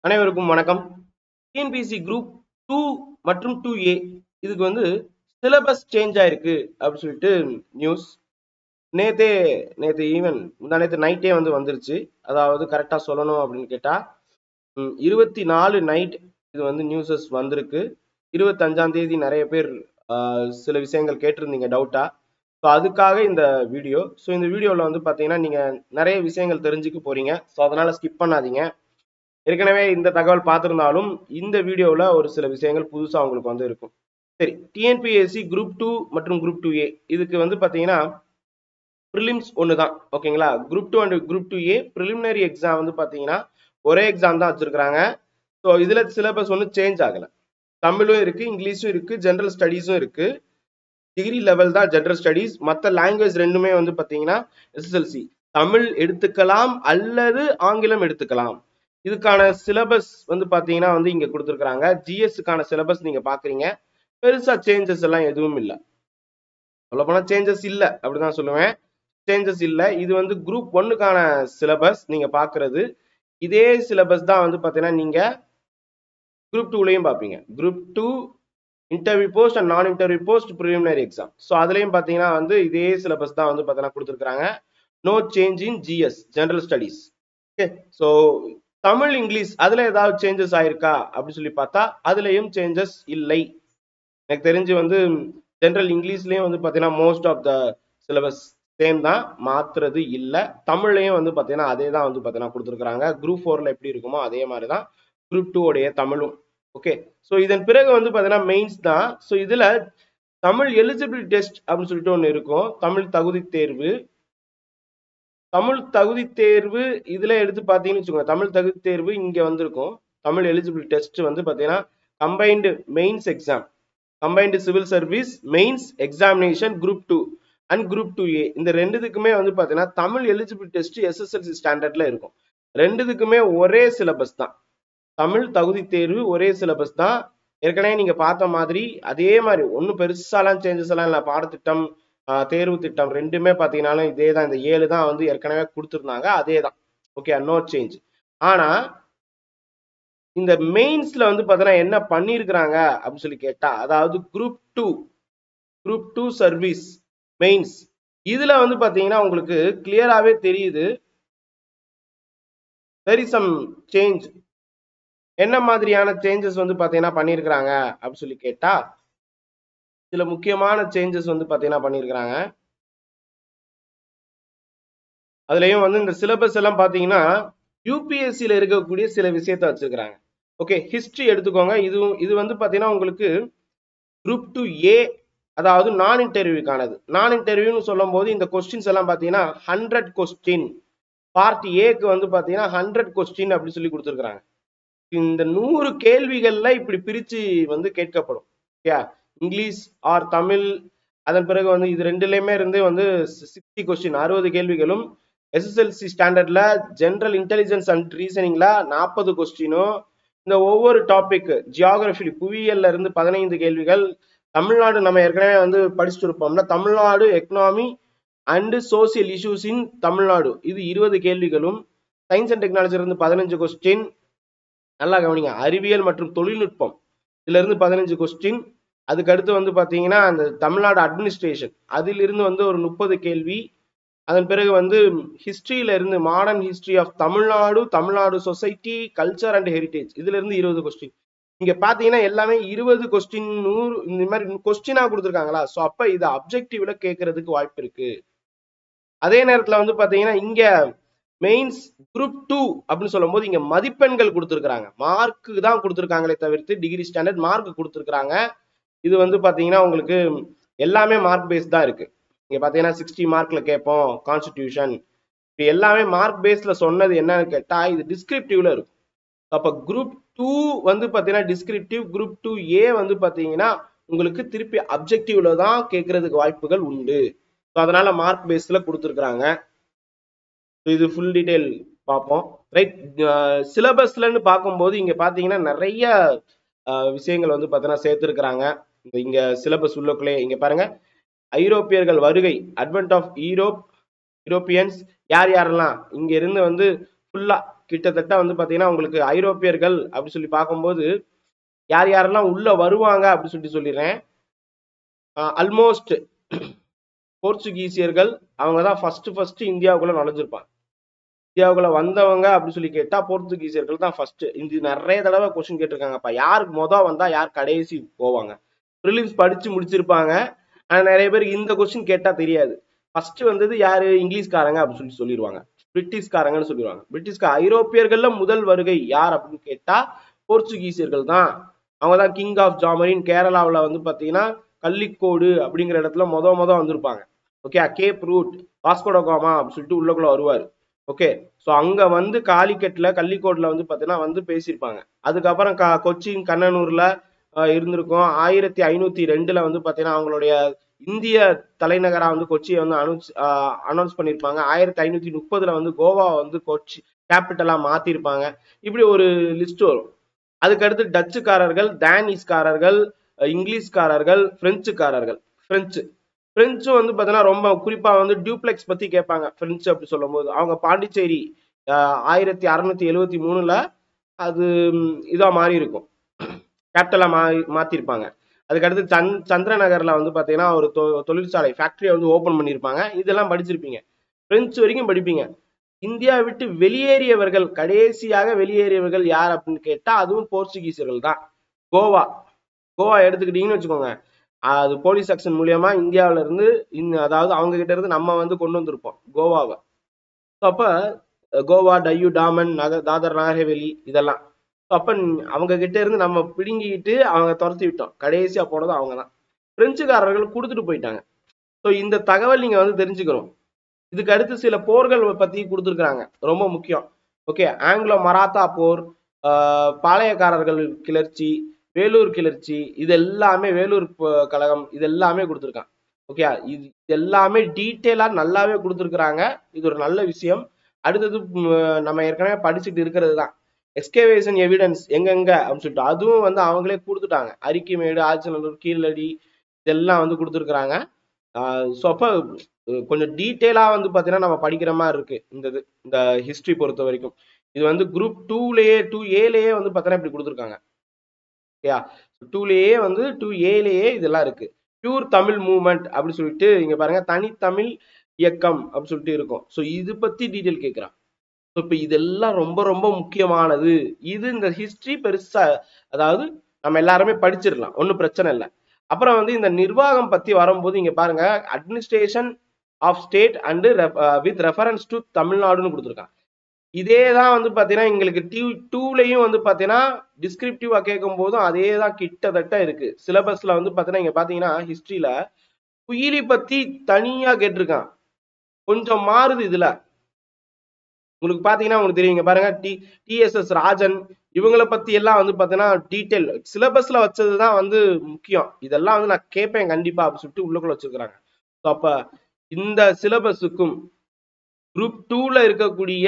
அனைவருக்கும் வணக்கம். TNPSC group 2 மற்றும் 2A இதுக்கு வந்து சிலபஸ் சேஞ்ச் ஆயிருக்கு அப்படின்னு சொல்லிட்டு நியூஸ் நேத்து ஈவன் நேற்று நைட்டே வந்துருச்சு. அதாவது கரெக்டா சொல்லணும் அப்படின்னு கேட்டா 24 நைட் இது நியூஸஸ் வந்திருக்கு. 25ஆம் தேதி நிறைய பேர் சில விஷயங்கள் கேட்டிருந்தீங்க டவுட்டா. ஸோ அதுக்காக இந்த வீடியோ. ஸோ இந்த வீடியோவில் பார்த்தீங்கன்னா நீங்கள் நிறைய விஷயங்கள் தெரிஞ்சுக்க போறீங்க. ஸோ அதனால ஸ்கிப் பண்ணாதீங்க. ஏற்கனவே இந்த தகவல் பார்த்திருந்தாலும் இந்த வீடியோவில் ஒரு சில விஷயங்கள் புதுசாக உங்களுக்கு இருக்கும். சரி, டிஎன்பிஎஸ்சி குரூப் 2 மற்றும் குரூப் 2A இதுக்கு பார்த்தீங்கன்னா ப்ரிலிம்ஸ் ஒன்று தான். ஓகேங்களா? Group 2 and group 2A preliminary exam பார்த்தீங்கன்னா ஒரே எக்ஸாம் தான் வச்சிருக்காங்க. ஸோ இதில் சிலபஸ் ஒன்றும் சேஞ்ச் ஆகலை. தமிழும் இருக்கு, இங்கிலீஷும் இருக்கு, ஜென்ரல் ஸ்டடீஸும் இருக்கு. டிகிரி லெவல் தான் ஜென்ரல் ஸ்டடீஸ். மற்ற லாங்குவேஜ் ரெண்டுமே பார்த்தீங்கன்னா எஸ்எஸ்எல்சி தமிழ் எடுத்துக்கலாம் அல்லது ஆங்கிலம் எடுத்துக்கலாம். இதுக்கான சிலபஸ் பார்த்தீங்கன்னா இங்க கொடுத்துருக்காங்க. ஜிஎஸ்க்கான சிலபஸ் நீங்க பாக்குறீங்க. பெருசா சேஞ்சஸ் எல்லாம் எதுவும் இல்லை. சொல்ல போனா சேஞ்சஸ் இல்லை அப்படிதான் சொல்லுவேன். சேஞ்சஸ் இல்லை. இது குரூப் 1க்கான சிலபஸ் நீங்க பாக்குறது. இதே சிலபஸ் தான் பாத்தீங்கன்னா நீங்க குரூப் 2லயும் பாப்பீங்க. Group 2 interview post and non interview post preliminary exam. So அதுலயும் பாத்தீங்கன்னா இதே சிலபஸ் தான் பாத்தீங்கன்னா கொடுத்துருக்காங்க. No change in GS general studies. Okay, so Tamil English அதுல ஏதாவது சேஞ்சஸ் ஆயிருக்கா அப்படின்னு சொல்லி பார்த்தா அதுலயும் சேஞ்சஸ் இல்லை. எனக்கு தெரிஞ்சு ஜெனரல் இங்கிலீஷ்லயும் பாத்தீங்கன்னா most of the syllabus same தான், மாத்துறது இல்லை. தமிழ்லையும் பாத்தீங்கன்னா அதே தான் பாத்தீங்கன்னா கொடுத்துருக்காங்க. குரூப் 4ல எப்படி இருக்குமோ அதே மாதிரி தான் குரூப் 2 உடைய தமிழும். ஓகே, ஸோ இதன் பிறகு பாத்தீங்கன்னா மெயின்ஸ் தான். ஸோ இதுல தமிழ் எலிஜிபிலிட்டி டெஸ்ட் அப்படின்னு சொல்லிட்டு ஒன்று இருக்கும். தமிழ் தகுதி தேர்வு. தமிழ் தகுதி தேர்வு இதுல எடுத்து பாத்தீங்கன்னு வச்சுக்கோங்க. தமிழ் தகுதி தேர்வு இங்க வந்திருக்கும். தமிழ் எலிஜிபிள் டெஸ்ட் பாத்தீங்கன்னா combined mains exam, combined civil service mains examination group 2 and group 2A இந்த ரெண்டுத்துக்குமே பாத்தீங்கன்னா தமிழ் எலிஜிபிள் டெஸ்ட் எஸ்எஸ்எல்சி ஸ்டாண்டர்ட்ல இருக்கும். ரெண்டுத்துக்குமே ஒரே சிலபஸ் தான். தமிழ் தகுதி தேர்வு ஒரே சிலபஸ் தான். ஏற்கனவே நீங்க பார்த்த மாதிரி அதே மாதிரி ஒன்னும் பெருசாலாம் சேஞ்சஸ் எல்லாம் இல்லை. பாடத்திட்டம் தேர்வு திட்டம் ரெண்டுமே பாத்தீங்கன்னாலும் இதே தான். இந்த 7 தான் ஏற்கனவே கொடுத்துருந்தாங்க, அதே தான். Okay, no change. ஆனா இந்த மெயின்ஸ்ல பாத்தீங்கன்னா என்ன பண்ணிருக்கிறாங்க அப்படின்னு சொல்லி கேட்டா, அதாவது குரூப் 2 சர்வீஸ் மெயின்ஸ் இதுல பாத்தீங்கன்னா உங்களுக்கு கிளியராவே தெரியுது there is some change. என்ன மாதிரியான சேஞ்சஸ் பாத்தீங்கன்னா பண்ணிருக்கிறாங்க அப்படின்னு சொல்லி கேட்டா, சில முக்கியமான சேஞ்சஸ் பாத்தீங்கன்னா பண்ணிருக்கிறாங்க. அதுலயும் இந்த சிலபஸ் எல்லாம் பாத்தீங்கன்னா யூபிஎஸ்சில இருக்கக்கூடிய சில விஷயத்த வச்சிருக்காங்க. ஓகே, ஹிஸ்டரி எடுத்துக்கோங்க. இது பாத்தீங்கன்னா உங்களுக்கு குரூப் 2A அதாவது நான் இன்டர்வியூக்கானது. நான் இன்டர்வியூன்னு சொல்லும் போது இந்த கொஸ்டின்ஸ் எல்லாம் பாத்தீங்கன்னா 100 கொஸ்டின். பார்ட் ஏக்கு பாத்தீங்கன்னா 100 கொஸ்டின் அப்படி சொல்லி கொடுத்துருக்காங்க. இந்த 100 கேள்விகள்ல இப்படி பிரிச்சு கேட்கப்படும். Okay, English or Tamil. அதன் பிறகு இது ரெண்டுலயுமே இருந்து 60 கொஸ்டின் 60 கேள்விகளும், எஸ்எஸ்எல்சி ஸ்டாண்டர்ட்ல ஜெனரல் இன்டெலிஜென்ஸ் அண்ட் ரீசனிங்ல 40 கொஸ்டினும், இந்த ஒவ்வொரு டாபிக் ஜியாகிரபி புவியியல்ல இருந்து 15 கேள்விகள், தமிழ்நாடு நம்ம ஏற்கனவே படிச்சுட்டு இருப்போம்னா Tamil Nadu economy and social issues in Tamil Nadu இது 20 கேள்விகளும், சயின்ஸ் அண்ட் டெக்னாலஜி இருந்து 15 கொஸ்டின். நல்லா கவனிங்க. அறிவியல் மற்றும் தொழில்நுட்பம் இதுல இருந்து 15 கொஸ்டின். அதுக்கு அடுத்து பாத்தீங்கன்னா அந்த தமிழ்நாடு அட்மினிஸ்ட்ரேஷன் அதிலிருந்து ஒரு 30 கேள்வி. அதன் பிறகு ஹிஸ்டரியில இருந்து modern history of Tamil Nadu, Tamil Nadu society, culture and heritage இதுல இருந்து 20 கொஸ்டின். இங்க பாத்தீங்கன்னா எல்லாமே 20 கொஸ்டின் 100 இந்த மாதிரி கொஸ்டினா கொடுத்துருக்காங்களா. ஸோ அப்ப இது அப்ஜெக்டிவ்ல கேட்கறதுக்கு வாய்ப்பு இருக்கு. அதே நேரத்துல பாத்தீங்கன்னா இங்க மெயின்ஸ் குரூப் 2 அப்படின்னு சொல்லும் போது இங்க மதிப்பெண்கள் கொடுத்துருக்காங்க. மார்க்கு தான் கொடுத்துருக்காங்களே தவிர்த்து டிகிரி ஸ்டாண்டர்ட் மார்க் கொடுத்துருக்காங்க. இது பாத்தீங்கன்னா உங்களுக்கு எல்லாமே மார்க் பேஸ் தான் இருக்கு. இங்க பாத்தீங்கன்னா 60 மார்க்ல கேட்போம் கான்ஸ்டிடியூஷன். இது எல்லாமே மார்க் பேஸ்ல சொன்னது என்னன்னு கேட்டா இது டிஸ்கிரிப்டிவ்ல இருக்கும். அப்ப குரூப் 2 பாத்தீங்கன்னா டிஸ்கிரிப்டிவ், குரூப் 2A பாத்தீங்கன்னா உங்களுக்கு திருப்பி அப்ஜெக்டிவ்ல தான் கேட்கறதுக்கு வாய்ப்புகள் உண்டு. அதனால மார்க் பேஸ்ல கொடுத்துருக்காங்க. இது ஃபுல் டீடைல் பார்ப்போம். ரைட், சிலபஸ்லன்னு பார்க்கும்போது இங்க பாத்தீங்கன்னா நிறைய விஷயங்கள் பாத்தீங்கன்னா சேர்த்திருக்கிறாங்க. இங்க சிலபஸ் உள்ளக்குள்ளே இங்க பாருங்க, ஐரோப்பியர்கள் வருகை, அட்வென்ட் ஆஃப் யூரோப்பியன்ஸ் யார் யாரெல்லாம் இங்க இருந்து ஃபுல்லா கிட்டத்தட்ட வந்து பாத்தீங்கன்னா உங்களுக்கு ஐரோப்பியர்கள் அப்படி சொல்லி பார்க்கும்போது யார் யாரெல்லாம் உள்ள வருவாங்க அப்படின்னு சொல்லிடுறேன். ஆல்மோஸ்ட் போர்ச்சுகீசியர்கள் அவங்க தான் ஃபர்ஸ்ட் இந்தியாவுக்குள்ள நுழைஞ்சிருப்பாங்க. இந்தியாவுக்குள்ள வந்தவங்க அப்படின்னு சொல்லி கேட்டா போர்த்துகீசியர்கள் தான் ஃபர்ஸ்ட். இது நிறைய தடவை கொஸ்டின் கேட்டிருக்காங்கப்பா. யாருக்கு மொதல் வந்தா யார் கடைசி போவாங்க? ப்ரிலிம்ஸ் படிச்சு முடிச்சிருப்பாங்க. ஆனா நிறைய பேருக்கு இந்த கொஸ்டின் கேட்டா தெரியாது. ஃபர்ஸ்ட் வந்தது யாரு? இங்கிலீஷ்காரங்க அப்படின்னு சொல்லிடுவாங்க. பிரிட்டிஷ்காரங்கன்னு சொல்லிடுவாங்க. ஐரோப்பியர்கள்ல முதல் வருகை யார் அப்படின்னு கேட்டா போர்ச்சுகீசியர்கள் தான். அவங்க தான் கிங் ஆஃப் ஜாமரின் கேரளாவில் வந்து பாத்தீங்கன்னா கள்ளிக்கோடு அப்படிங்கிற இடத்துல மொத வந்திருப்பாங்க. ஓகே, கேப் ரூட் வாஸ்கோடகாமா அப்படின்னு சொல்லிட்டு உள்ளக்குள்ள வருவாரு. ஓகே, ஸோ அங்க வந்து காலிக்கட்ல கள்ளிக்கோட்ல வந்து பாத்தீங்கன்னா வந்து பேசியிருப்பாங்க. அதுக்கப்புறம் கொச்சின் கண்ணனூர்ல இருந்திருக்கும். 1502 வந்து பாத்தீங்கன்னா அவங்களுடைய இந்திய தலைநகரா வந்து கொச்சியை வந்து அனௌன்ஸ் பண்ணியிருப்பாங்க. 1530 வந்து கோவாவை வந்து கொச்சி கேபிட்டலா மாத்திருப்பாங்க. இப்படி ஒரு லிஸ்ட் வரும். அதுக்கடுத்து டச்சுக்காரர்கள், டேனிஷ்காரர்கள், இங்கிலீஷ்காரர்கள், பிரெஞ்சுக்காரர்கள். பிரெஞ்சும் வந்து பாத்தீங்கன்னா ரொம்ப குறிப்பா வந்து டியூப்ளெக்ஸ் பத்தி கேட்பாங்க. பிரெஞ்சு அப்படி சொல்லும் போது அவங்க பாண்டிச்சேரி 1673 அது இதா மாறி இருக்கும், கேபிட்டலா மாத்திருப்பாங்க. அதுக்கடுத்து சந்திரநகர்ல வந்து பாத்தீங்கன்னா ஒரு தொழிற்சாலை ஃபேக்டரியை வந்து ஓபன் பண்ணிருப்பாங்க. இதெல்லாம் படிச்சிருப்பீங்க. பிரெஞ்சு வரைக்கும் படிப்பீங்க. இந்தியா விட்டு வெளியேறியவர்கள், கடைசியாக வெளியேறியவர்கள் யார் அப்படின்னு கேட்டா அதுவும் போர்ச்சுகீசியர்கள் தான். கோவா எடுத்துக்கிட்டீங்கன்னு வச்சுக்கோங்க, அது போலீஸ் செக்ஷன் மூலியமா இந்தியாவில இருந்து அதாவது அவங்க கிட்ட இருந்து நம்ம வந்து கொண்டு வந்திருப்போம் கோவாவை. அப்ப கோவா, டையூ, டாமன், தாதர் நாகர்ஹவேலி இதெல்லாம் அப்ப அவங்க கிட்ட இருந்து நம்ம பிடுங்கிட்டு அவங்க துரத்தி விட்டோம். கடைசியா போனது அவங்க தான். பிரெஞ்சுக்காரர்கள் கொடுத்துட்டு போயிட்டாங்க. ஸோ இந்த தகவல் நீங்க வந்து தெரிஞ்சுக்கணும். இதுக்கு அடுத்து சில போர்கள் பத்தி கொடுத்துருக்காங்க, ரொம்ப முக்கியம். ஓகே, ஆங்கிலோ மராத்தா போர், பாளையக்காரர்கள் கிளர்ச்சி, வேலூர் கிளர்ச்சி, இது எல்லாமே வேலூர் கழகம், இது எல்லாமே கொடுத்துருக்கான். ஓகே, இது எல்லாமே டீட்டெயிலா நல்லாவே கொடுத்துருக்குறாங்க. இது ஒரு நல்ல விஷயம். அடுத்தது நம்ம ஏற்கனவே படிச்சுட்டு இருக்கிறது தான் எக்ஸ்கவேஷன் எவிடன்ஸ் எங்கெங்க அப்படின்னு சொல்லிட்டு அதுவும் வந்து அவங்களே கொடுத்துட்டாங்க. அரிக்கைமேடு, ஆச்சநல்லூர், கீழடி இதெல்லாம் வந்து கொடுத்துருக்குறாங்க. ஸோ அப்போ கொஞ்சம் டீட்டெயிலா வந்து பார்த்தீங்கன்னா நம்ம படிக்கிற மாதிரி இருக்கு இந்த ஹிஸ்டரி பொறுத்த வரைக்கும். இது வந்து குரூப் 2A வந்து பார்த்தீங்கன்னா இப்படி கொடுத்துருக்காங்க. ஓகேயா, 2லேயே வந்து 2Aலேயே இதெல்லாம் இருக்கு. பியூர் தமிழ் மூவ்மெண்ட் அப்படின்னு சொல்லிட்டு இங்க பாருங்க, தனித்தமிழ் இயக்கம் அப்படின்னு சொல்லிட்டு இருக்கும். ஸோ இது பத்தி டீட்டெயில் கேட்குறான். ஸோ இப்போ இதெல்லாம் ரொம்ப ரொம்ப முக்கியமானது. இது இந்த ஹிஸ்டரி பெருசா, அதாவது நம்ம எல்லாருமே படிச்சிடலாம், ஒன்றும் பிரச்சனை இல்லை. அப்புறம் வந்து இந்த நிர்வாகம் பத்தி வரும்போது இங்க பாருங்க, administration of state and with reference to தமிழ்நாடுன்னு கொடுத்துருக்காங்க. இதே தான் வந்து பாத்தீங்கன்னா எங்களுக்கு டூலையும் வந்து பாத்தீங்கன்னா டிஸ்கிரிப்டிவா கேட்கும் போதும் அதே தான் கிட்டத்தட்ட இருக்கு. சிலபஸ்ல வந்து பாத்தீங்கன்னா இங்க பாத்தீங்கன்னா ஹிஸ்டரியில குயிலி பத்தி தனியா கேட்டிருக்கான். கொஞ்சம் மாறுது இதுல. உங்களுக்கு பாத்தீங்கன்னா உங்களுக்கு தெரியுங்க பாருங்க, டிஎஸ்எஸ் ராஜன் இவங்களை பத்தி எல்லாம் வந்து பாத்தீங்கன்னா டீட்டெயில் சிலபஸ்ல வச்சதுதான் வந்து முக்கியம். இதெல்லாம் வந்து நான் கேட்பேன் கண்டிப்பா அப்படின்னு சொல்லிட்டு உள்ளுக்குள்ள வச்சிருக்கிறாங்க. அப்ப இந்த சிலபஸுக்கும் குரூப் 2ல இருக்கக்கூடிய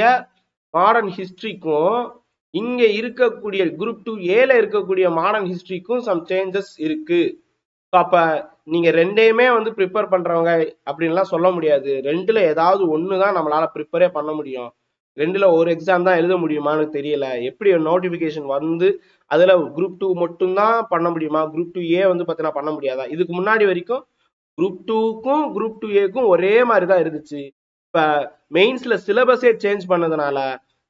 மாடர்ன் ஹிஸ்டரிக்கும் இங்க இருக்கக்கூடிய குரூப் 2Aல இருக்கக்கூடிய மாடர்ன் ஹிஸ்டரிக்கும் சம் சேஞ்சஸ் இருக்கு. அப்ப நீங்க ரெண்டையுமே வந்து ப்ரிப்பேர் பண்றவங்க அப்படின்லாம் சொல்ல முடியாது. ரெண்டுல ஏதாவது ஒண்ணுதான் நம்மளால ப்ரிப்பரே பண்ண முடியும். ரெண்டுல ஒரு எக்ஸாம் தான் எழுத முடியுமான்னு தெரியல. எப்படி நோட்டிபிகேஷன் வந்து அதுல குரூப் 2 மட்டும்தான் பண்ண முடியுமா, குரூப் 2A வந்து பார்த்தீங்கன்னா பண்ண முடியாதா? இதுக்கு முன்னாடி வரைக்கும் குரூப் 2க்கும் குரூப் 2Aக்கும் ஒரே மாதிரி தான் இருந்துச்சு. இப்ப மெயின்ஸ்ல சிலபஸே சேஞ்ச் பண்ணதுனால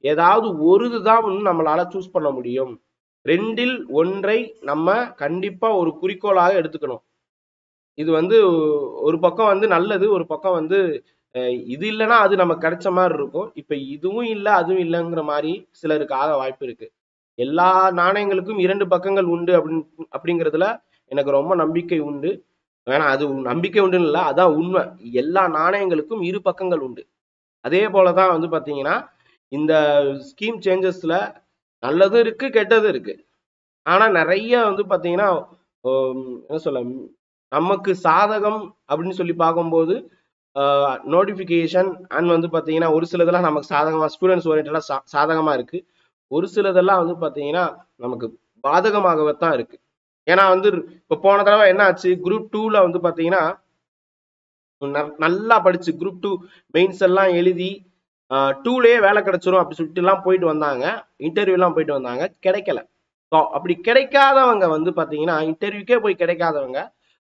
ஏதாவது ஒரு இதுதான் நம்மளால சூஸ் பண்ண முடியும். ரெண்டில் ஒன்றை நம்ம கண்டிப்பா ஒரு குறிக்கோளாக எடுத்துக்கணும். இது வந்து ஒரு பக்கம் வந்து நல்லது, ஒரு பக்கம் வந்து இது இல்லைன்னா அது நமக்கு கிடைச்ச மாதிரி இருக்கும். இப்ப இதுவும் இல்லை அதுவும் இல்லைங்கிற மாதிரி சிலருக்கு ஆக வாய்ப்பு இருக்கு. எல்லா நாணயங்களுக்கும் 2 பக்கங்கள் உண்டு அப்படிங்கிறதுல எனக்கு ரொம்ப நம்பிக்கை உண்டு. வேணா அது நம்பிக்கை உண்டுன்னு இல்லை, அதான் உண்மை. எல்லா நாணயங்களுக்கும் 2 பக்கங்கள் உண்டு. அதே போலதான் வந்து பாத்தீங்கன்னா இந்த ஸ்கீம் சேஞ்சஸ்ல நல்லதும் இருக்கு கெட்டதும் இருக்கு. ஆனா நிறைய வந்து பாத்தீங்கன்னா என்ன சொல்ல, நமக்கு சாதகம் அப்படின்னு சொல்லி பார்க்கும்போது நோட்டிபிகேஷன் அண்ட் வந்து பாத்தீங்கன்னா ஒரு சிலதெல்லாம் நமக்கு சாதகமா ஸ்டூடெண்ட்ஸ் ஓரியன்டா சாதகமா இருக்கு. ஒரு சிலதெல்லாம் வந்து பாத்தீங்கன்னா நமக்கு பாதகமாகவே தான் இருக்கு. ஏன்னா வந்து இப்ப போன தடவை என்ன ஆச்சு, குரூப் 2ல வந்து பாத்தீங்கன்னா நல்லா படிச்சு குரூப் 2 மெயின்ஸ் எல்லாம் எழுதி 2லயே வேலை கிடைச்சிரும் அப்படி சொல்லிட்டு எல்லாம் போயிட்டு வந்தாங்க, இன்டர்வியூ எல்லாம் போயிட்டு வந்தாங்க, கிடைக்கல. ஸோ அப்படி கிடைக்காதவங்க வந்து பாத்தீங்கன்னா இன்டர்வியூக்கே போய் கிடைக்காதவங்க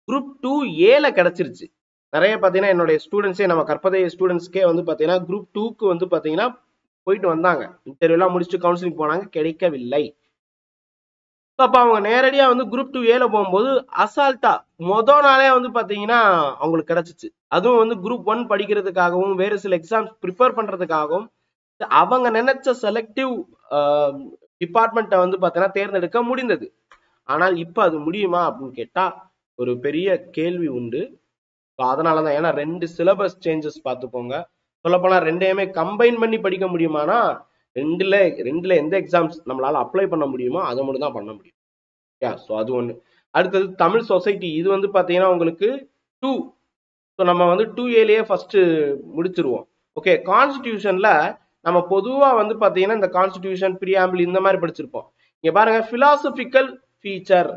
குரூப் 2A கிடைச்சிருச்சு. நிறைய பாத்தீங்கன்னா என்னுடைய ஸ்டூடெண்ட்ஸே, நம்ம கற்பதய ஸ்டூடெண்ட்ஸ்க்கே வந்து பாத்தீங்கன்னா குரூப் 2க்கு வந்து பாத்தீங்கன்னா போயிட்டு வந்தாங்க, இன்டர்வியூ எல்லாம் முடிச்சுட்டு கவுன்சிலிங் போனாங்க, கிடைக்கவில்லை. அப்ப அவங்க நேரடியா வந்து குரூப் 2A போகும்போது அசால்ட்டா நாளே வந்து பாத்தீங்கன்னா அவங்களுக்கு கிடைச்சிச்சு. அதுவும் வந்து குரூப் 1 படிக்கிறதுக்காகவும் வேறு சில எக்ஸாம்ஸ் ப்ரிப்பேர் பண்றதுக்காகவும் அவங்க நினைச்ச செலக்டிவ் டிபார்ட்மெண்ட்டை வந்து பாத்தீங்கன்னா தேர்ந்தெடுக்க முடிந்தது. ஆனால் இப்ப அது முடியுமா அப்படின்னு கேட்டா ஒரு பெரிய கேள்வி உண்டு. அதனாலதான், ஏன்னா 2 சிலபஸ் சேஞ்சஸ் பார்த்துக்கோங்க. சொல்லப்போனா ரெண்டையுமே கம்பைன் பண்ணி படிக்க முடியுமானா ரெண்டுல எந்த எக்ஸாம்ஸ் நம்மளால அப்ளை பண்ண முடியுமோ அதை மட்டும் தான் பண்ண முடியும். ஸோ அது ஒண்ணு. அடுத்தது தமிழ் சொசைட்டி, இது வந்து பாத்தீங்கன்னா உங்களுக்கு 2. ஸோ நம்ம வந்து 2Aலயே ஃபர்ஸ்ட் முடிச்சிருவோம். ஓகே, கான்ஸ்டிடியூஷன்ல நம்ம பொதுவா வந்து பாத்தீங்கன்னா இந்த கான்ஸ்டிடியூஷன் பிரியாம்பிள் இந்த மாதிரி படிச்சிருப்போம். இங்க பாருங்க, பிலாசபிக்கல் ஃபீச்சர்.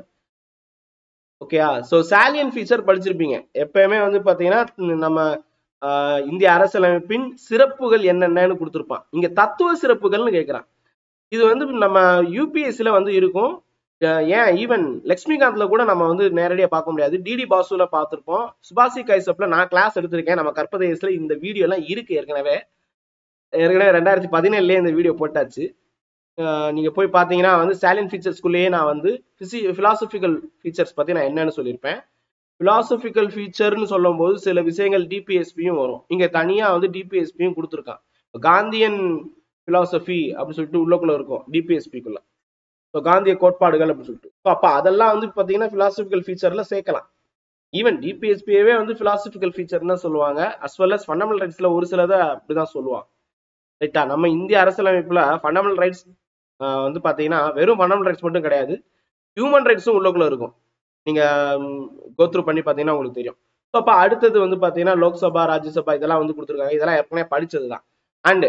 ஓகேயா, ஸோ சாலியன் ஃபீச்சர் படிச்சிருப்பீங்க. எப்பயுமே வந்து பாத்தீங்கன்னா நம்ம இந்திய அரசியலமைப்பின் சிறப்புகள் என்னென்னு கொடுத்துருப்பான். இங்க தத்துவ சிறப்புகள்னு கேட்கிறான். இது வந்து நம்ம யூபிஎஸ்சில வந்து இருக்கும். ஏன் ஈவன் லட்சுமிகாந்த்ல கூட நம்ம வந்து நேரடியா பார்க்க முடியாது, டிடி பாசுல பார்த்திருப்போம். சுபாஷி கைசப்ல நான் கிளாஸ் எடுத்திருக்கேன், நம்ம கற்பதேசத்துல இந்த வீடியோ எல்லாம் இருக்கு. ஏற்கனவே 2017 இந்த வீடியோ போட்டாச்சு. நீங்க போய் பாத்தீங்கன்னா வந்து சாலியன் ஃபீச்சர்ஸ்குள்ளேயே நான் வந்து பிலாசபிக்கல் ஃபீச்சர்ஸ் பத்தி நான் என்னன்னு சொல்லியிருப்பேன். பிலாசபிக்கல் ஃபீச்சர்னு சொல்லும் போது சில விஷயங்கள் டிபிஎஸ்பியும் வரும். இங்க தனியா வந்து டிபிஎஸ்பியும் கொடுத்துருக்கான். காந்தியன் பிலாசபி அப்படின்னு சொல்லிட்டு உள்ளக்குள்ள இருக்கும் டிபிஎஸ்பிக்குள்ள. ஸோ காந்திய கோட்பாடுகள் அப்படின்னு சொல்லிட்டு, அப்ப அதெல்லாம் வந்து பாத்தீங்கன்னா பிலாசபிக்கல் ஃபீச்சர்ல சேர்க்கலாம். ஈவன் டிபிஎஸ்பியவே வந்து பிலாசபிக்கல் ஃபீச்சர்னு சொல்லுவாங்க. அஸ் வெல் அஸ் ஃபண்டமெண்டல் ரைட்ஸ்ல ஒரு சிலதை அப்படிதான் சொல்லுவாங்க. ரைட்டா, நம்ம இந்திய அரசியலமைப்புல ஃபண்டமெண்டல் ரைட்ஸ் வந்து பாத்தீங்கன்னா வெறும் ஃபண்டமெண்டல் ரைட்ஸ் மட்டும் கிடையாது, ஹியூமன் ரைட்ஸும் உள்ளக்குள்ள இருக்கும். நீங்க கோத்ரூ பண்ணி பாத்தீங்கன்னா உங்களுக்கு தெரியும். ஸோ அப்ப அடுத்தது வந்து பாத்தீங்கன்னா லோக்சபா ராஜ்யசபா இதெல்லாம் வந்து கொடுத்துருக்காங்க. இதெல்லாம் ஏற்கனவே படிச்சதுதான். அண்ட்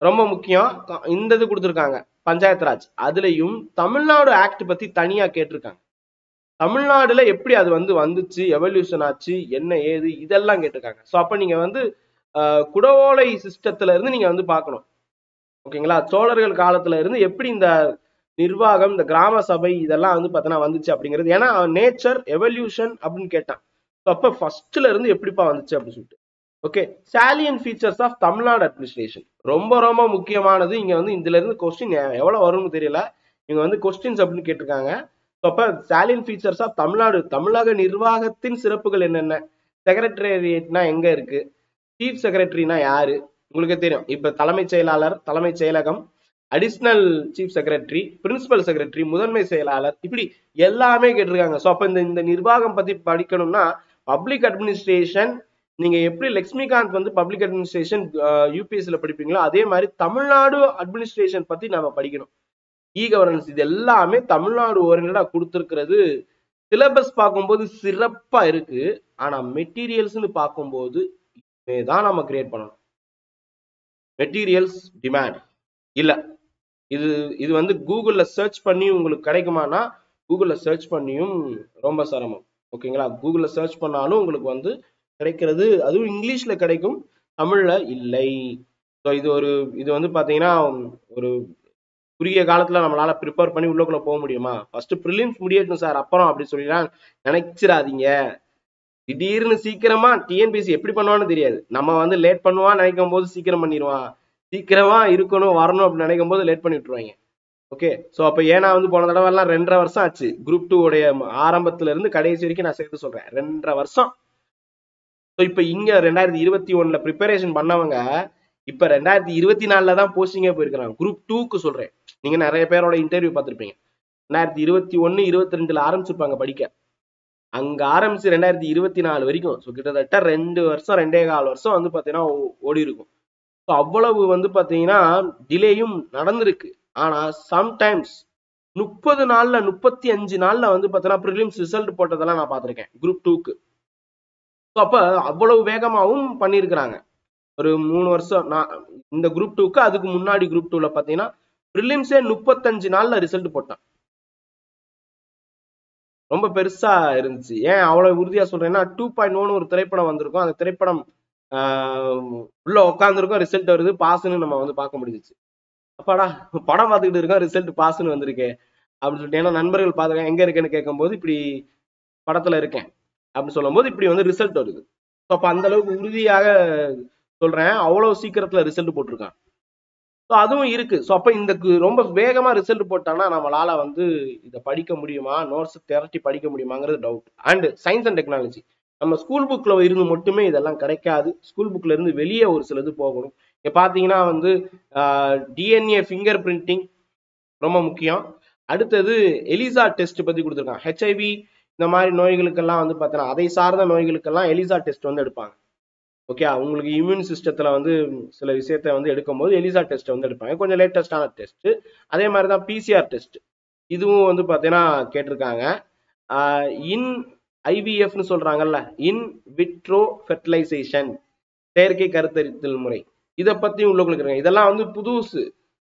ரொம்ப முக்கியம், இந்த இது கொடுத்துருக்காங்க பஞ்சாயத்து ராஜ். அதுலயும் தமிழ்நாடு ஆக்ட் பத்தி தனியா கேட்டிருக்காங்க. தமிழ்நாடுல எப்படி அது வந்து வந்துச்சு, எவல்யூஷன் ஆச்சு, என்ன ஏது, இதெல்லாம் கேட்டிருக்காங்க. ஸோ அப்ப நீங்க வந்து குடவோலை சிஸ்டத்துல இருந்து நீங்க வந்து பார்க்கணும். ஓகேங்களா, சோழர்கள் காலத்துல இருந்து எப்படி இந்த நிர்வாகம், இந்த கிராம சபை இதெல்லாம் வந்து பார்த்தீங்கன்னா வந்துச்சு அப்படிங்கிறது. ஏன்னா நேச்சர் எவல்யூஷன் அப்படின்னு கேட்டான். அப்ப ஃபர்ஸ்ட்ல இருந்து எப்படிப்பா வந்துச்சு அப்படின்னு சொல்லிட்டு. Okay, salient features of Tamil Nadu administration ரொம்ப ரொம்ப முக்கியமானது. இங்க வந்து இதுல இருந்து கொஸ்டின் எவ்வளவு வரும்னு தெரியல, இங்க வந்து கொஸ்டின்ஸ் அப்படின்னு கேட்டிருக்காங்க. அப்ப சாலியன் ஃபீச்சர்ஸ் ஆஃப் தமிழ்நாடு, தமிழக நிர்வாகத்தின் சிறப்புகள் என்னென்ன, செக்ரட்டரியேட்னா எங்க இருக்கு, சீஃப் செக்ரட்டரினா யாரு உங்களுக்கு தெரியும். இப்ப தலைமைச் செயலாளர், தலைமைச் செயலகம், additional chief secretary, principal secretary, முதன்மை செயலாளர், இப்படி எல்லாமே கேட்டிருக்காங்க. ஸோ அப்ப இந்த நிர்வாகம் பத்தி படிக்கணும்னா பப்ளிக் அட்மினிஸ்ட்ரேஷன், நீங்க எப்படி லட்சுமிகாந்த் வந்து பப்ளிக் அட்மினிஸ்ட்ரேஷன் யூபிஎஸ்சில படிப்பீங்களோ அதே மாதிரி தமிழ்நாடு அட்மினிஸ்ட்ரேஷன் பத்தி நம்ம படிக்கணும். இ கவர்னன்ஸ் இது எல்லாமே தமிழ்நாடு ஓரியன்டா கொடுத்திருக்கிறது. சிலபஸ் பார்க்கும்போது சிறப்பா இருக்கு, ஆனா மெட்டீரியல்ஸ்னு பார்க்கும்போது தான் நம்ம கிரியேட் பண்ணணும். மெட்டீரியல்ஸ் டிமாண்ட் இல்ல. இது வந்து கூகுள்ல சர்ச் பண்ணி உங்களுக்கு கிடைக்குமானா கூகுள்ல சர்ச் பண்ணியும் ரொம்ப சிரமம். ஓகேங்களா, கூகுள்ல சர்ச் பண்ணாலும் உங்களுக்கு வந்து கிடைக்கிறது, அதுவும் இங்கிலீஷ்ல கிடைக்கும், தமிழ்ல இல்லை. ஸோ இது வந்து பாத்தீங்கன்னா ஒரு குறுகிய காலத்துல நம்மளால ப்ரிப்பேர் பண்ணி உள்ளக்குள்ள போக முடியுமா? ஃபர்ஸ்ட் ப்ரிலிம்ஸ் முடியட்டும் சார் அப்புறம் அப்படி சொல்லிலாம் நினைச்சிடாதீங்க. திடீர்னு சீக்கிரமா டிஎன்பிஎஸ்சி எப்படி பண்ணுவான்னு தெரியாது. நம்ம வந்து லேட் பண்ணுவான்னு நினைக்கும் போது சீக்கிரம் பண்ணிடுவான், சீக்கிரமா இருக்கணும் வரணும் அப்படின்னு நினைக்கும் போது லேட் பண்ணி விட்டுருவாங்க. ஓகே, ஸோ அப்ப ஏன்னா வந்து போன தடவை எல்லாம் 2.5 வருஷம் ஆச்சு. குரூப் 2 உடைய ஆரம்பத்துல இருந்து கடைசி வரைக்கும் நான் சேர்த்து சொல்றேன், 2.5 வருஷம். ஸோ இப்ப இங்க 2021 ப்ரிப்பரேஷன் பண்ணவங்க இப்ப 2024 தான் போஸ்டிங்கே போயிருக்கிறாங்க. குரூப் 2க்கு சொல்றேன். நீங்க நிறைய பேரோட இன்டர்வியூ பார்த்திருப்பீங்க. 2021 22 ஆரம்பிச்சிருப்பாங்க படிக்க, அங்க ஆரம்பிச்சு 2024 வரைக்கும். ஸோ கிட்டத்தட்ட 2 வருஷம் 2.25 வருஷம் வந்து பாத்தீங்கன்னா ஓடி இருக்கும். ஸோ அவ்வளவு வந்து பாத்தீங்கன்னா டிலேயும் நடந்திருக்கு. ஆனா சம்டைம்ஸ் 30 நாள்ல 35 நாள்ல வந்து பாத்தீங்கன்னா ப்ரிலிம்ஸ் ரிசல்ட் போட்டதெல்லாம் நான் பார்த்திருக்கேன் குரூப் 2க்கு. அப்ப அவ்வளவு வேகமாவும் பண்ணியிருக்கிறாங்க. ஒரு 3 வருஷம் நான் இந்த குரூப் 2க்கு, அதுக்கு முன்னாடி குரூப் 2ல பாத்தீங்கன்னா ப்ரிலிம்ஸே 35 நாள்ல ரிசல்ட் போட்டான். ரொம்ப பெருசா இருந்துச்சு. ஏன் அவ்வளவு உறுதியா சொல்றேன்னா 2.0 ஒரு திரைப்படம் வந்திருக்கும். அந்த திரைப்படம் உள்ள உட்காந்துருக்கோம், ரிசல்ட் வருது, பாஸ்ன்னு நம்ம வந்து பார்க்க முடிஞ்சிச்சு. அப்பாடா படம் பார்த்துக்கிட்டு இருக்கோம், ரிசல்ட் பாஸ்ன்னு வந்திருக்கே அப்படின்னு சொல்லிட்டு. ஏன்னா நண்பர்கள் பார்த்துருக்கேன், எங்க இருக்குன்னு கேட்கும்போது இப்படி படத்துல இருக்கேன் அப்படின்னு சொல்லும் போது இப்படி வந்து ரிசல்ட் வருது. ஸோ அப்போ அந்த அளவுக்கு உறுதியாக சொல்றேன், அவ்வளவு சீக்கிரத்துல ரிசல்ட் போட்டிருக்கான். ஸோ அதுவும் இருக்கு. ஸோ அப்போ இந்த ரொம்ப வேகமா ரிசல்ட் போட்டான்னா நம்மளால வந்து இதை படிக்க முடியுமா, நோட்ஸ் திரட்டி படிக்க முடியுமாங்கிறது doubt. And science and technology நம்ம ஸ்கூல் புக்ல இருந்து மட்டுமே இதெல்லாம் கிடைக்காது. ஸ்கூல் புக்ல இருந்து வெளியே ஒரு சிலது போகணும். இங்க பாத்தீங்கன்னா வந்து டிஎன்ஏ ஃபிங்கர் பிரிண்டிங் ரொம்ப முக்கியம். அடுத்தது எலிசா டெஸ்ட் பத்தி கொடுத்துருக்காங்க. ஹெச்ஐவி இந்த மாதிரி நோய்களுக்கெல்லாம் வந்து பார்த்தீங்கன்னா அதை சார்ந்த நோய்களுக்கெல்லாம் எலிசா டெஸ்ட் வந்து எடுப்பாங்க. ஓகே, உங்களுக்கு இம்யூன் சிஸ்டத்துல வந்து சில விஷயத்த வந்து எடுக்கும்போது எலிசா டெஸ்ட் வந்து எடுப்பாங்க, கொஞ்சம் லேட்டஸ்டான டெஸ்ட். அதே மாதிரி தான் பிசிஆர் டெஸ்ட், இதுவும் வந்து பார்த்தீங்கன்னா கேட்டிருக்காங்க. இன் ஐவிஎஃப்னு சொல்றாங்கல்ல, இன் விட்ரோ ஃபெர்டிலைசேஷன், செயற்கை கருத்தரித்தல் முறை, இதை பத்தி உள்ளவங்களுக்கு இருக்காங்க. இதெல்லாம் வந்து புதுசு.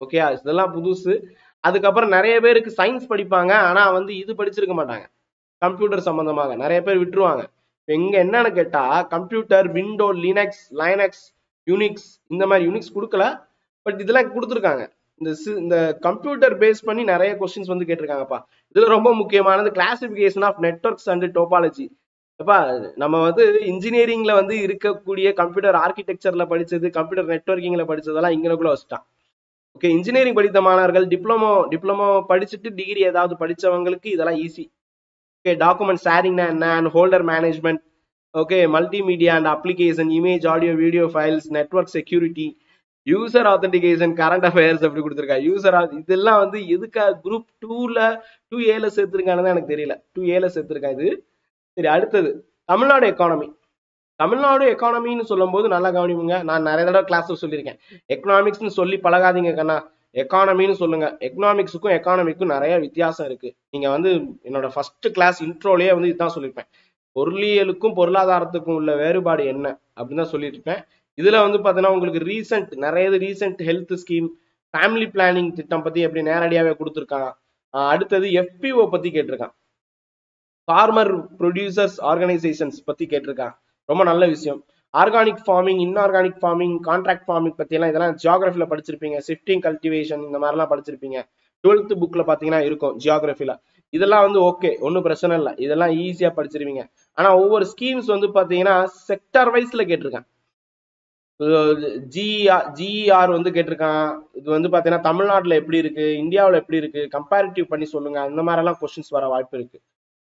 ஓகே, இதெல்லாம் புதுசு. அதுக்கப்புறம் நிறைய பேருக்கு சயின்ஸ் படிப்பாங்க, ஆனா வந்து இது படிச்சிருக்க மாட்டாங்க. கம்ப்யூட்டர் சம்பந்தமாக நிறைய பேர் விட்டுருவாங்க. எங்க என்னன்னு கேட்டா computer, window, Linux, Linux, Unix, இந்த மாதிரி யூனிக்ஸ் கொடுக்கல, பட் இதெல்லாம் கொடுத்துருக்காங்க. இந்த கம்ப்யூட்டர் பேஸ் பண்ணி நிறைய கொஸ்டின்ஸ் வந்து கேட்டிருக்காங்கப்பா. இதுல ரொம்ப முக்கியமானது classification of networks and topology. அப்பா நம்ம வந்து இன்ஜினியரிங்ல வந்து இருக்கக்கூடிய கம்ப்யூட்டர் ஆர்கிடெக்சர்ல படிச்சது, கம்ப்யூட்டர் நெட்வொர்க்கிங்ல படிச்சதெல்லாம் இங்கனக்குள்ள வச்சுட்டான். ஓகே, இன்ஜினியரிங் படித்த மாணவர்கள், டிப்ளமோ படிச்சுட்டு டிகிரி ஏதாவது படிச்சவங்களுக்கு இதெல்லாம் ஈஸி. ஓகே, டாக்குமெண்ட் ஷேரிங்னா என்ன, and holder management, okay, multimedia and application, image, audio, video files, network security, user authentication, current affairs அப்படி கொடுத்துருக்காங்க. இதெல்லாம் வந்து எதுக்காக குரூப் 2A சேர்த்திருக்கான்னு எனக்கு தெரியல. 2A சேர்த்திருக்கா இது. சரி, அடுத்தது தமிழ்நாடு எக்கானமி. தமிழ்நாடு எக்கானமின்னு சொல்லும் போது நல்லா கவனிப்புங்க. நான் நிறைய தடவை கிளாஸ்ல சொல்லியிருக்கேன், எக்கனாமிக்ஸ்னு சொல்லி பழகாதீங்க கண்ணா, எக்கானமின்னு சொல்லுங்க. எக்கனாமிக்ஸுக்கும் எக்கானமிக்கும் நிறைய வித்தியாசம் இருக்கு. நீங்க வந்து என்னோட ஃபர்ஸ்ட் கிளாஸ் இன்ட்ரோலயே வந்து இதுதான் சொல்லியிருப்பேன், பொருளியலுக்கும் பொருளாதாரத்துக்கும் உள்ள வேறுபாடு என்ன அப்படின்னு தான் சொல்லியிருப்பேன். இதுல வந்து பாத்தீங்கன்னா உங்களுக்கு recent health scheme, family planning திட்டம் பத்தி எப்படி நேரடியாவே கொடுத்துருக்காங்க. அடுத்தது எஃபிஓ பத்தி கேட்டிருக்கான், ஃபார்மர் ப்ரொடியூசர்ஸ் ஆர்கனைசேஷன்ஸ் பத்தி கேட்டிருக்கான், ரொம்ப நல்ல விஷயம். Organic farming, inorganic farming, contract farming பத்தி எல்லாம் இதெல்லாம் ஜியாகிரபில படிச்சிருப்பீங்க. ஷிஃப்டிங் கல்டிவேஷன் இந்த மாதிரிலாம் படிச்சிருப்பீங்க, 12th புக்ல பாத்தீங்கன்னா இருக்கும் ஜியாகிரபில. இதெல்லாம் வந்து ஓகே, ஒன்றும் பிரச்சனை இல்லை, இதெல்லாம் ஈஸியா படிச்சிருவீங்க. ஆனா ஒவ்வொரு ஸ்கீம்ஸ் வந்து பாத்தீங்கன்னா செக்டார் வைஸ்ல கேட்டிருக்கேன். ஜிஆர் வந்து கேட்டிருக்கான். இது வந்து பாத்தீங்கன்னா தமிழ்நாட்டுல எப்படி இருக்கு, இந்தியாவில் எப்படி இருக்கு, கம்பேரிட்டிவ் பண்ணி சொல்லுங்க, அந்த மாதிரி எல்லாம் கொஸ்டின்ஸ் வர வாய்ப்பு இருக்கு.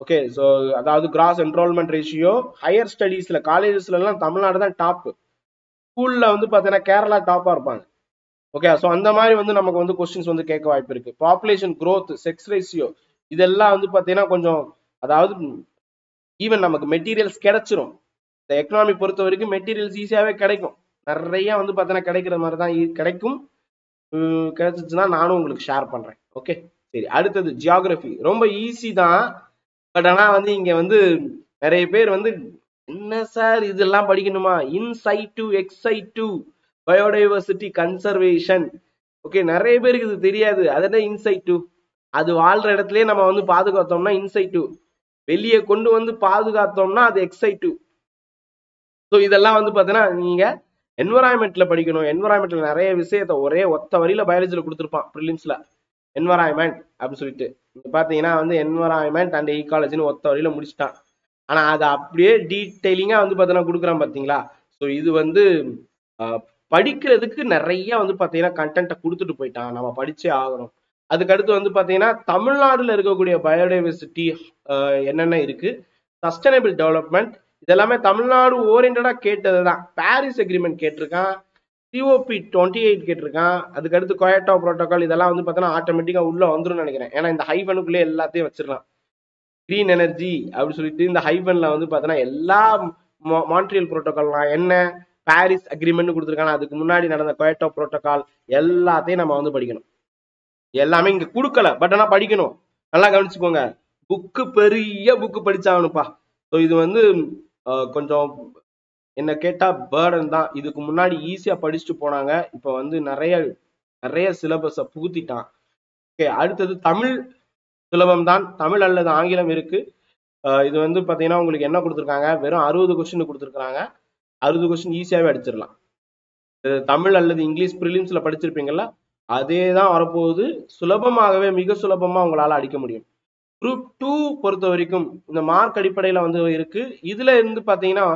ஓகே, ஸோ அதாவது கிராஸ் என்ரோல்மெண்ட் ரேஷியோ, ஹையர் ஸ்டடீஸ்ல காலேஜஸ்ல எல்லாம் தமிழ்நாடு தான் டாப். ஸ்கூல்ல வந்து பாத்தீங்கன்னா கேரளா டாப்பா இருப்பாங்க. ஓகே, ஸோ அந்த மாதிரி வந்து நமக்கு வந்து கொஸ்டின்ஸ் வந்து கேட்க வாய்ப்பு இருக்கு. பாப்புலேஷன் growth, செக்ஸ் ரேஷியோ, இதெல்லாம் வந்து பாத்தீங்கன்னா கொஞ்சம், அதாவது ஈவன் நமக்கு மெட்டீரியல்ஸ் கிடைச்சிரும். இந்த எக்கனாமி பொறுத்த வரைக்கும் மெட்டீரியல்ஸ் ஈஸியாவே கிடைக்கும். நிறைய வந்து பாத்தீங்கன்னா கிடைக்கிற மாதிரி தான் கிடைக்கும். கிடைச்சிச்சுன்னா நானும் உங்களுக்கு ஷேர் பண்றேன். ஓகே, சரி, அடுத்தது ஜியாகிரபி. ரொம்ப ஈஸி தான், பட் ஆனா வந்து இங்க வந்து நிறைய பேர் வந்து என்ன சார் இதெல்லாம் படிக்கணுமா, இன்சைட்டு, எக்ஸைட்டு, பயோடைவர்சிட்டி கன்சர்வேஷன். ஓகே, நிறைய பேருக்கு இது தெரியாது. அதென்ன இன்சைட்டு, அது வாழ்ற இடத்துலயே நம்ம வந்து பாதுகாத்தோம்னா இன்சைட்டு, வெளியே கொண்டு வந்து பாதுகாத்தோம்னா அது எக்ஸைட்டு. ஸோ இதெல்லாம் வந்து பாத்தீங்கன்னா நீங்க என்வரான்மெண்ட்ல படிக்கணும். என்வரான்மெண்ட்ல நிறைய விஷயத்த ஒரே ஒத்த வரியில பயாலஜில கொடுத்துருப்பான் ப்ரிலிம்ஸ்ல, என்வரான்மெண்ட் அப்படின்னு சொல்லிட்டு. பாத்தீங்கன்னா வந்து என்வரான்மெண்ட் அண்ட் ஈகாலஜின்னு ஒத்த வரியில முடிச்சுட்டான். ஆனா அதை அப்படியே டீட்டெயிலிங்கா வந்து பாத்தீங்கன்னா கொடுக்குறான் பாத்தீங்களா. ஸோ இது வந்து படிக்கிறதுக்கு நிறைய வந்து பாத்தீங்கன்னா கண்டென்ட்டை கொடுத்துட்டு போயிட்டான், நம்ம படிச்சே ஆகணும். அதுக்கடுத்து வந்து பாத்தீங்கன்னா தமிழ்நாடுல இருக்கக்கூடிய பயோடைவர்சிட்டி என்னென்ன இருக்கு, சஸ்டைனபிள் டெவலப்மெண்ட், இதெல்லாமே தமிழ்நாடு ஓரியன்டா கேட்டதுதான். பாரிஸ் அக்ரிமெண்ட் கேட்டிருக்கான், COP28 கேட்டிருக்கான். அதுக்கடுத்து கொயட்டோ புரோட்டோகால், இதெல்லாம் வந்து பார்த்தீங்கன்னா ஆட்டோமேட்டிக்கா உள்ள வந்துடும் நினைக்கிறேன். ஏன்னா இந்த ஹைஃபனுக்குள்ளே எல்லாத்தையும் வச்சிடலாம். கிரீன் எனர்ஜி அப்படின்னு சொல்லிட்டு இந்த ஹைஃபன்ல வந்து பார்த்தீங்கன்னா எல்லா மான்ட்ரியல் புரோட்டோகால்லாம் என்ன, பாரிஸ் அக்ரிமெண்ட் கொடுத்துருக்காங்க, அதுக்கு முன்னாடி நடந்த கொயட்டோ புரோட்டோகால் எல்லாத்தையும் நம்ம வந்து படிக்கணும். எல்லாமே இங்க கொடுக்கல, பட் ஆனா படிக்கணும். நல்லா கவனிச்சுக்கோங்க, புக்கு பெரிய புக்கு படிச்சாகணும்ப்பா. ஸோ இது வந்து கொஞ்சம் என்ன கேட்டா பேர்டன் தான். இதுக்கு முன்னாடி ஈஸியா படிச்சுட்டு போனாங்க, இப்ப வந்து நிறைய சிலபஸ புகுத்திட்டான். ஓகே, அடுத்தது தமிழ் சிலபம் தான், தமிழ் அல்லது ஆங்கிலம் இருக்கு. இது வந்து பாத்தீங்கன்னா உங்களுக்கு என்ன கொடுத்துருக்காங்க, வெறும் 60 கொஸ்டின் கொடுத்துருக்காங்க. 60 கொஸ்டின் ஈஸியாவே அடிச்சிடலாம். தமிழ் அல்லது இங்கிலீஷ் ப்ரிலிம்ஸ்ல படிச்சிருப்பீங்கல்ல, அதே தான் வரப்போகுது. சுலபமாகவே, மிக சுலபமா உங்களால அடிக்க முடியும். குரூப் 2 பொறுத்த வரைக்கும் இந்த மார்க் அடிப்படையில வந்து இருக்கு. இதுல இருந்து பாத்தீங்கன்னா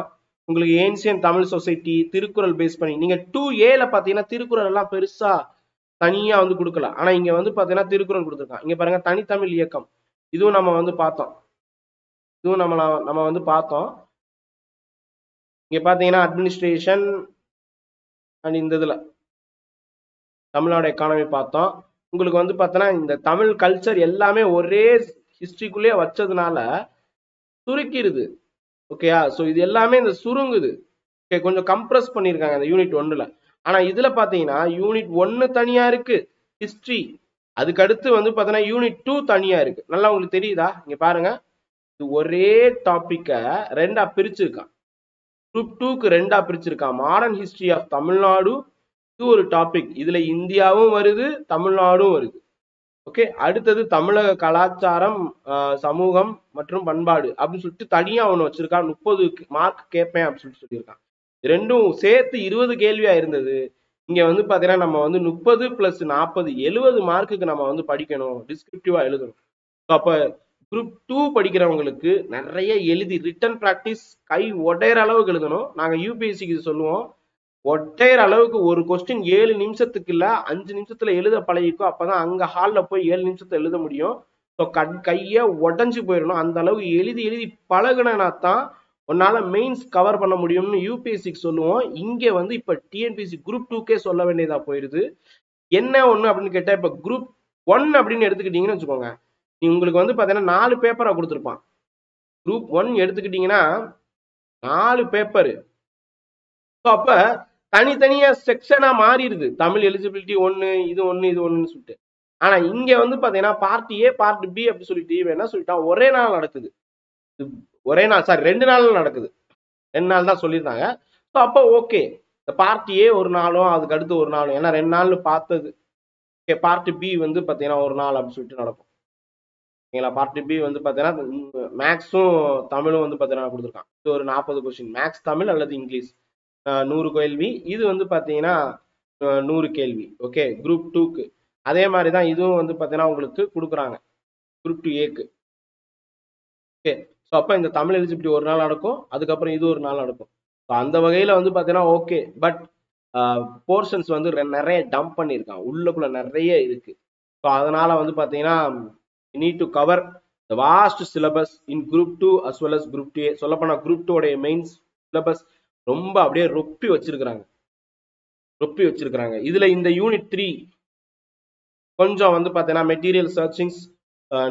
உங்களுக்கு ancient Tamil society, Thirukkural base பண்ணி, நீங்க 2A பாத்தீங்கன்னா திருக்குறள் எல்லாம் பெருசா தனியா வந்து கொடுக்கல. ஆனா இங்க வந்து பாத்தீங்கன்னா திருக்குறள் கொடுத்துருக்கான். இங்க பாருங்க, தனித்தமிழ் இயக்கம், இதுவும் நம்ம வந்து பார்த்தோம். நம்ம வந்து பார்த்தோம். இங்க பாத்தீங்கன்னா அட்மினிஸ்ட்ரேஷன் அண்ட் இந்த இதுல தமிழ்நாடு எக்கானமி பார்த்தோம். உங்களுக்கு வந்து பார்த்தோன்னா இந்த தமிழ் கல்ச்சர் எல்லாமே ஒரே ஹிஸ்டரிக்குள்ளேயே வச்சதுனால சுருக்கிடுது. ஓகேயா? ஸோ இது எல்லாமே இந்த சுருங்குது. ஓகே, கொஞ்சம் கம்ப்ரஸ் பண்ணியிருக்காங்க இந்த யூனிட் 1ல. ஆனா இதுல பாத்தீங்கன்னா யூனிட் 1 தனியா இருக்கு ஹிஸ்டரி, அதுக்கு அடுத்து வந்து பாத்தீங்கன்னா யூனிட் 2 தனியா இருக்கு. நல்லா உங்களுக்கு தெரியுதா? இங்க பாருங்க, இது ஒரே டாபிக்க ரெண்டா பிரிச்சிருக்கான். குரூப் 2க்கு ரெண்டா பிரிச்சிருக்கான். மாடர்ன் ஹிஸ்டரி ஆஃப் தமிழ்நாடு, இது ஒரு டாபிக். இதுல இந்தியாவும் வருது, தமிழ்நாடும் வருது. ஓகே, அடுத்தது தமிழக கலாச்சாரம், சமூகம் மற்றும் பண்பாடு அப்படின்னு சொல்லிட்டு தனியா ஒண்ணு வச்சிருக்கான். 30 மார்க் கேட்பேன் அப்படின்னு சொல்லியிருக்கான். ரெண்டும் சேர்த்து 20 கேள்வியா இருந்தது. இங்க வந்து பாத்தீங்கன்னா நம்ம வந்து 30 + 40 70 மார்க்குக்கு நம்ம வந்து படிக்கணும், டிஸ்கிரிப்டிவா எழுதணும். அப்ப குரூப் 2 படிக்கிறவங்களுக்கு நிறைய எழுதி ரிட்டன் பிராக்டிஸ் கை உடையிற அளவுக்கு எழுதணும். நாங்க யூபிஎஸ்சிக்கு சொல்லுவோம், ஒற்றையர் அளவுக்கு ஒரு கொஸ்டின் 7 நிமிஷத்துக்கு இல்ல 5 நிமிஷத்துல எழுத பழகிக்கும். அப்பதான் அங்க ஹால்ல போய் 7 நிமிஷத்துல எழுத முடியும். ஸோ கைய உடஞ்சு போயிடணும். அந்த அளவுக்கு எழுதி எழுதி பழகுனா தான் உன்னால மெயின்ஸ் கவர் பண்ண முடியும்னு யூபிஎஸ்சிக்கு சொல்லுவோம். இங்க வந்து இப்ப டிஎன்பிஎஸ்சி குரூப் 2க்கே சொல்ல வேண்டியதா போயிருது. என்ன ஒண்ணு அப்படின்னு கேட்டா, இப்ப குரூப் 1 அப்படின்னு எடுத்துக்கிட்டீங்கன்னு வச்சுக்கோங்க, உங்களுக்கு வந்து பாத்தீங்கன்னா 4 பேப்பரா கொடுத்துருப்பான். குரூப் 1 எடுத்துக்கிட்டீங்கன்னா 4 பேப்பர். அப்ப தனித்தனியா செக்ஷனா மாறிடுது. தமிழ் எலிஜிபிலிட்டி 1, இது 1, இது 1ன்னு சொல்லிட்டு. ஆனா இங்க வந்து பாத்தீங்கன்னா பார்ட் ஏ, பார்ட் பி அப்படி சொல்லிட்டு இவன் என்ன சொல்லிட்டான், ஒரே நாள் நடக்குது. ஒரே நாள், சாரி 2 நாள் நடக்குது. 2 நாள் தான் சொல்லியிருந்தாங்க. ஸோ அப்போ ஓகே, இந்த பார்ட் ஏ ஒரு நாளும் அதுக்கு அடுத்து ஒரு நாளும், ஏன்னா 2 நாள் பார்த்தது. ஓகே, பார்ட் பி வந்து பாத்தீங்கன்னா ஒரு நாள் அப்படின்னு சொல்லிட்டு நடக்கும். ஓகேங்களா? பார்ட் பி வந்து பாத்தீங்கன்னா மேக்ஸும் தமிழும் வந்து பாத்தீங்கன்னா கொடுத்துருக்கான். இது ஒரு 40 கொஸ்டின், மேக்ஸ் தமிழ் அல்லது இங்கிலீஷ் 100 கேள்வி. இது வந்து பாத்தீங்கன்னா 100 கேள்வி. ஓகே, குரூப் 2க்கு அதே மாதிரி தான் இதுவும் வந்து பாத்தீங்கன்னா உங்களுக்கு கொடுக்குறாங்க குரூப் 2A-க்கு. ஓகே, ஸோ அப்போ இந்த தமிழ் எலிஜிபிலிட்டி ஒரு நாள் நடக்கும், அதுக்கப்புறம் இது ஒரு நாள் நடக்கும். ஸோ அந்த வகையில வந்து பாத்தீங்கன்னா ஓகே, பட் போர்ஷன்ஸ் வந்து நிறைய டம்ப் பண்ணியிருக்கான், உள்ளுக்குள்ள நிறைய இருக்கு. ஸோ அதனால வந்து பாத்தீங்கன்னா need to cover the vast syllabus in group 2 as well as group 2A. சொல்லப்போனா குரூப் 2 உடைய மெயின்ஸ் சிலபஸ் ரொம்ப அப்படியே ரொப்பி வச்சிருக்கிறாங்க. இதுல இந்த யூனிட் 3 கொஞ்சம் வந்து பாத்தீங்கன்னா மெட்டீரியல் சர்ச்சிங்ஸ்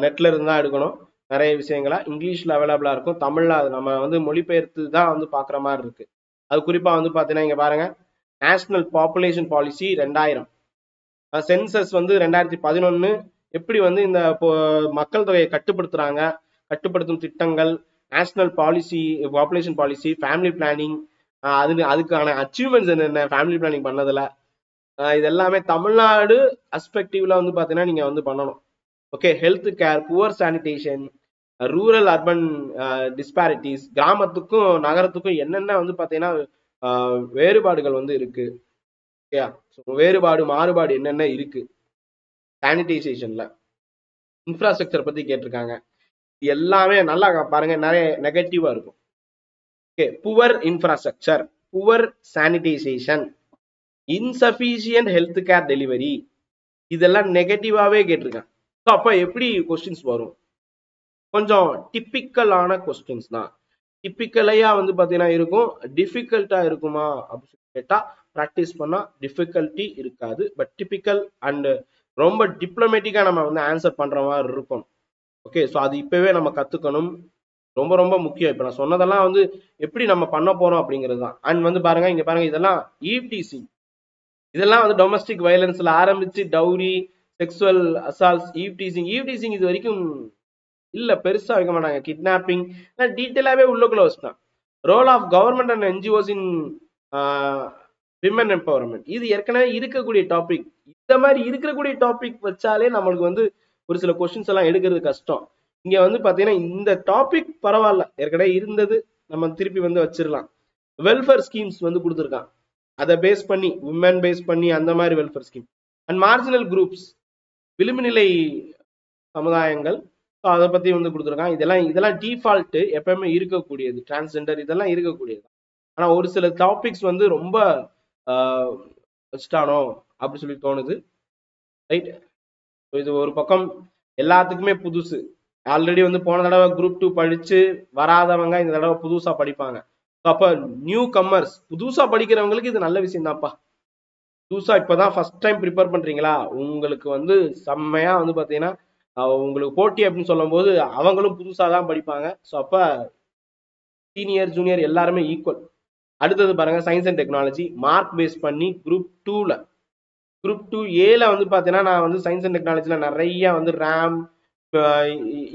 நெட்ல இருந்து தான் எடுக்கணும். நிறைய விஷயங்களா இங்கிலீஷ்ல அவைலபிளா இருக்கும், தமிழ்ல அது நம்ம வந்து மொழிபெயர்த்து தான் வந்து பாக்குற மாதிரி இருக்கு. அது குறிப்பா வந்து பாத்தீங்கன்னா இங்க பாருங்க, நேஷனல் பாப்புலேஷன் பாலிசி 2000, சென்சஸ் வந்து 2011, எப்படி வந்து இந்த மக்கள் தொகையை கட்டுப்படுத்துறாங்க, கட்டுப்படுத்தும் திட்டங்கள், national policy, population policy, family planning, அதுக்கான அச்சீவ்மெண்ட்ஸ் என்னென்ன ஃபேமிலி பிளானிங் பண்ணதுல, இது எல்லாமே தமிழ்நாடு அஸ்பெக்டிவ்ல வந்து பாத்தீங்கன்னா நீங்க வந்து பண்ணணும். Okay, health care, poor sanitation, rural urban disparities, கிராமத்துக்கும் நகரத்துக்கும் என்னென்ன வந்து பாத்தீங்கன்னா வேறுபாடுகள் வந்து இருக்கு, வேறுபாடு மாறுபாடு என்னென்ன இருக்கு, சானிடைசேஷன்ல இன்ஃப்ராஸ்ட்ரக்சர் பத்தி கேட்டிருக்காங்க. எல்லாமே நல்லா பாருங்க, நிறைய நெகட்டிவா இருக்கும். Okay, poor infrastructure, poor sanitisation, insufficient health care delivery, இதெல்லாம் நெகட்டிவாவே கேட்டிருக்காங்க. ஸோ அப்ப எப்படி கொஸ்டின்ஸ் வரும்? கொஞ்சம் டிப்பிக்கலான கொஸ்டின்ஸ் தான். டிப்பிக்கலையா வந்து பாத்தீங்கன்னா இருக்கும், டிஃபிகல்ட்டா இருக்குமா அப்படின்னு கேட்டா ப்ராக்டிஸ் பண்ணா டிஃபிகல்ட்டி இருக்காது. பட் டிப்பிக்கல் அண்ட் ரொம்ப டிப்ளமேட்டிக்கா நம்ம வந்து ஆன்சர் பண்ற மாதிரி இருக்கும். ஓகே, ஸோ அது இப்பவே நம்ம கத்துக்கணும், ரொம்ப ரொம்ப முக்கியம். இப்ப நான் சொன்னதெல்லாம் வந்து எப்படி நம்ம பண்ண போறோம் அப்படிங்கிறது தான். அண்ட் வந்து பாருங்க, இங்க பாருங்க, இதெல்லாம் ஈவ்டீசிங், இதெல்லாம் வந்து டொமஸ்டிக் வயலன்ஸ்ல ஆரம்பிச்சு டவுரி, செக்ஸுவல் அசால்ட்ஸ், ஈவ்டீசிங் இது வரைக்கும் இல்ல, பெருசா வைக்க மாட்டாங்க. கிட்னாப்பிங் டீட்டெயிலாவே உள்ளுக்குள்ள வச்சுட்டான். Role of government and NGOs in women empowerment, இது ஏற்கனவே இருக்கக்கூடிய டாபிக். இந்த மாதிரி இருக்கக்கூடிய டாபிக் வச்சாலே நம்மளுக்கு வந்து ஒரு சில கொஸ்டின்ஸ் எல்லாம் எடுக்கிறது கஷ்டம். இங்க வந்து பாத்தீங்கன்னா இந்த டாபிக் பரவாயில்ல, ஏற்கனவே இருந்தது, நம்ம திருப்பி வந்து வச்சிடலாம். வெல்ஃபேர் ஸ்கீம்ஸ் வந்து கொடுத்துருக்கான். அதை பேஸ் பண்ணி விமன் பேஸ் பண்ணி அந்த மாதிரி welfare scheme. And marginal groups, விளிம்பு நிலை சமுதாயங்கள், அதை பத்தி வந்து கொடுத்துருக்கான். இதெல்லாம் டிஃபால்ட் எப்பவுமே இருக்கக்கூடியது. டிரான்ஸ்ஜெண்டர் இதெல்லாம் இருக்கக்கூடியது. ஆனா ஒரு சில டாபிக்ஸ் வந்து ரொம்ப வச்சுட்டானோ அப்படி சொல்லி தோணுது. ரைட், இது ஒரு பக்கம் எல்லாத்துக்குமே புதுசு. ஆல்ரெடி வந்து போன தடவை குரூப் 2 படிச்சு வராதவங்க இந்த தடவை புதுசா படிப்பாங்க. அப்ப நியூ கம்மர்ஸ், புதுசா படிக்கிறவங்களுக்கு இது நல்ல விஷயம் தான்ப்பா. புதுசா இப்பதான் ஃபர்ஸ்ட் டைம் ப்ரிப்பேர் பண்றீங்களா, உங்களுக்கு வந்து செம்மையா வந்து பாத்தீங்கன்னா உங்களுக்கு போட்டி அப்படின்னு சொல்லும் போது அவங்களும் புதுசா தான் படிப்பாங்க. ஸோ அப்ப சீனியர் ஜூனியர் எல்லாருமே ஈக்குவல். அடுத்தது பாருங்க, science and technology mark base பண்ணி குரூப் 2ல, குரூப் 2A வந்து பாத்தீங்கன்னா நான் வந்து சயின்ஸ் அண்ட் டெக்னாலஜில நிறைய வந்து ரேம்,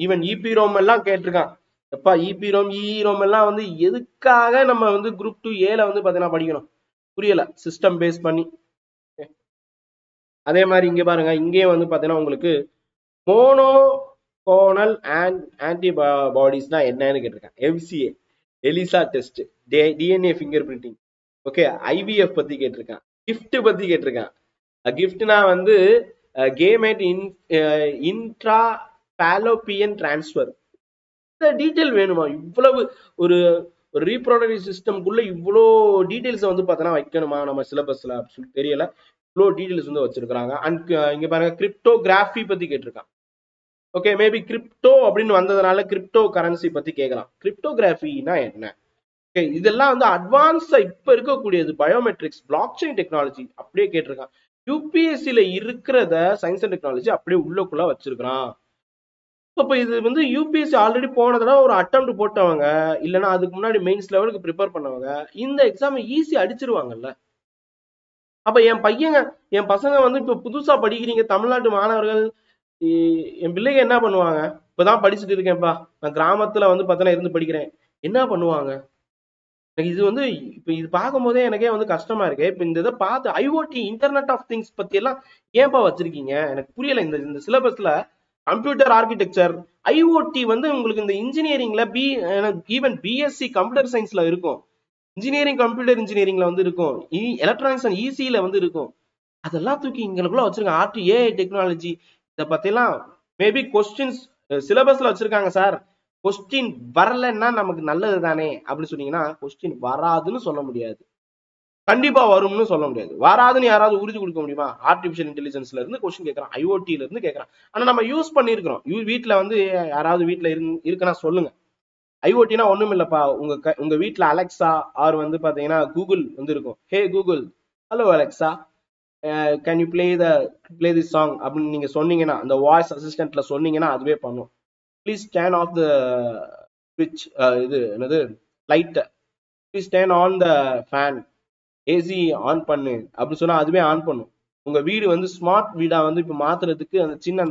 ஈவன் இபி ரோம் எல்லாம் கேட்டிருக்கான். எப்பா இபி ரோம் ரோம் எல்லாம் வந்து எதுக்காக நம்ம வந்து குரூப் 2A வந்து பாத்தீங்கன்னா படிக்கணும், புரியல. சிஸ்டம் பேஸ் பண்ணி. அதே மாதிரி இங்க பாருங்க, இங்கேயும் வந்து பாத்தீங்கன்னா உங்களுக்கு மோனோகோனல் ஆன்டிபாடிஸ்னா என்னன்னு கேட்டிருக்கேன். MCA, ELISA test, DNA fingerprinting, okay, IVF பத்தி கேட்டிருக்கான், கிஃப்ட் பத்தி கேட்டிருக்கான். கிஃப்ட்னா வந்து கேமேட் இன்ட்ரா பாலோப்பியன் டிரான்ஸ்ஃபர். இந்த டீட்டெயில் வேணுமா? இவ்வளவு ஒரு ரீப்ரொடக்டிவ் சிஸ்டம்குள்ள இவ்வளோ டீட்டெயில்ஸ் வந்து பார்த்தோன்னா வைக்கணுமா நம்ம சிலபஸ்ல அப்படின்னு சொல்லி தெரியல. இவ்வளோ டீட்டெயில்ஸ் வந்து வச்சிருக்காங்க. அண்ட் இங்க பாருங்க, கிரிப்டோகிராஃபி பத்தி கேட்டிருக்கான். ஓகே, மேபி கிரிப்டோ அப்படின்னு வந்ததுனால கிரிப்டோ கரன்சி பத்தி கேட்கலாம். கிரிப்டோகிராஃபினா என்ன? ஓகே, இதெல்லாம் வந்து அட்வான்ஸா இப்ப இருக்கக்கூடியது. பயோமெட்ரிக்ஸ், பிளாக் செயின் டெக்னாலஜி அப்படியே கேட்டிருக்கான். யூபிஎஸ்சியில இருக்கிறத சயின்ஸ் அண்ட் டெக்னாலஜி அப்படியே உள்ளக்குள்ள வச்சிருக்கான். அப்ப இது வந்து யூபிஎஸ்சி ஆல்ரெடி போன தடவை ஒரு அட்டெம்ப்ட் போட்டவங்க, இல்லைன்னா அதுக்கு முன்னாடி மெயின்ஸ் லெவலுக்கு ப்ரிப்பேர் பண்ணவங்க இந்த எக்ஸாம் ஈஸி அடிச்சிருவாங்கல்ல. அப்ப என் பசங்க வந்து இப்ப புதுசா படிக்கிறீங்க தமிழ்நாட்டு மாணவர்கள், என் பிள்ளைங்க என்ன பண்ணுவாங்க? இப்பதான் படிச்சுட்டு இருக்கேன்ப்பா, நான் கிராமத்துல வந்து பார்த்தா இருந்து படிக்கிறேன், என்ன பண்ணுவாங்க? எனக்கு இது வந்து இப்ப இது பார்க்கும் போதே எனக்கே வந்து கஷ்டமா இருக்கு. இப்ப இந்த இதை பார்த்து ஐஓடி, இன்டர்நெட் ஆஃப் திங்ஸ் பத்தி எல்லாம் ஏன்பா வச்சிருக்கீங்க? எனக்கு புரியல. இந்த சிலபஸ்ல கம்ப்யூட்டர் ஆர்கிடெக்சர், ஐஓடி வந்து உங்களுக்கு இந்த இன்ஜினியரிங்ல ஈவன் பிஎஸ்சி கம்ப்யூட்டர் சயின்ஸ்ல இருக்கும், இன்ஜினியரிங் கம்ப்யூட்டர் இன்ஜினியரிங்ல வந்து இருக்கும், எலக்ட்ரானிக்ஸ் அண்ட் இசியில வந்து இருக்கும். அதெல்லாம் தூக்கி இங்களுக்குள்ள வச்சிருக்காங்க. ஆர்டி, ஏஐ டெக்னாலஜி, இதை பத்தி எல்லாம் மேபி கொஸ்டின்ஸ் சிலபஸ்ல வச்சிருக்காங்க சார். கொஸ்டின் வரலன்னா நமக்கு நல்லது தானே அப்படின்னு சொன்னீங்கன்னா, கொஸ்டின் வராதுன்னு சொல்ல முடியாது, கண்டிப்பா வரும்னு சொல்ல முடியாது. வராதுன்னு யாராவது உறுதி கொடுக்க முடியுமா? ஆர்டிபிஷியல் இன்டெலிஜென்ஸ்ல இருந்து கொஸ்டின் கேட்கறான், ஐஓடில இருந்து கேட்கறான். ஆனா நம்ம யூஸ் பண்ணிருக்கிறோம். வீட்டுல வந்து யாராவது வீட்டுல இருக்குன்னா சொல்லுங்க. ஐஓடினா ஒண்ணும் இல்லப்பா, உங்க வீட்டுல அலெக்சா ஆர் வந்து பாத்தீங்கன்னா கூகுள் வந்து இருக்கும். ஹே Google, hello Alexa, can you play the song அப்படின்னு நீங்க சொன்னீங்கன்னா, அந்த வாய்ஸ் அசிஸ்டன்ட்ல சொன்னீங்கன்னா அதுவே பண்ணும். ப்ளீஸ் டர்ன் ஆஃப் த ஸ்விட்ச், இது என்னது, light, please turn on the fan, AC on பண்ணு அப்படின்னு சொன்னா அதுவே ஆன் பண்ணும். உங்க வீடு வந்து ஸ்மார்ட் வீடா வந்து இப்ப மாத்துறதுக்கு அந்த சின்ன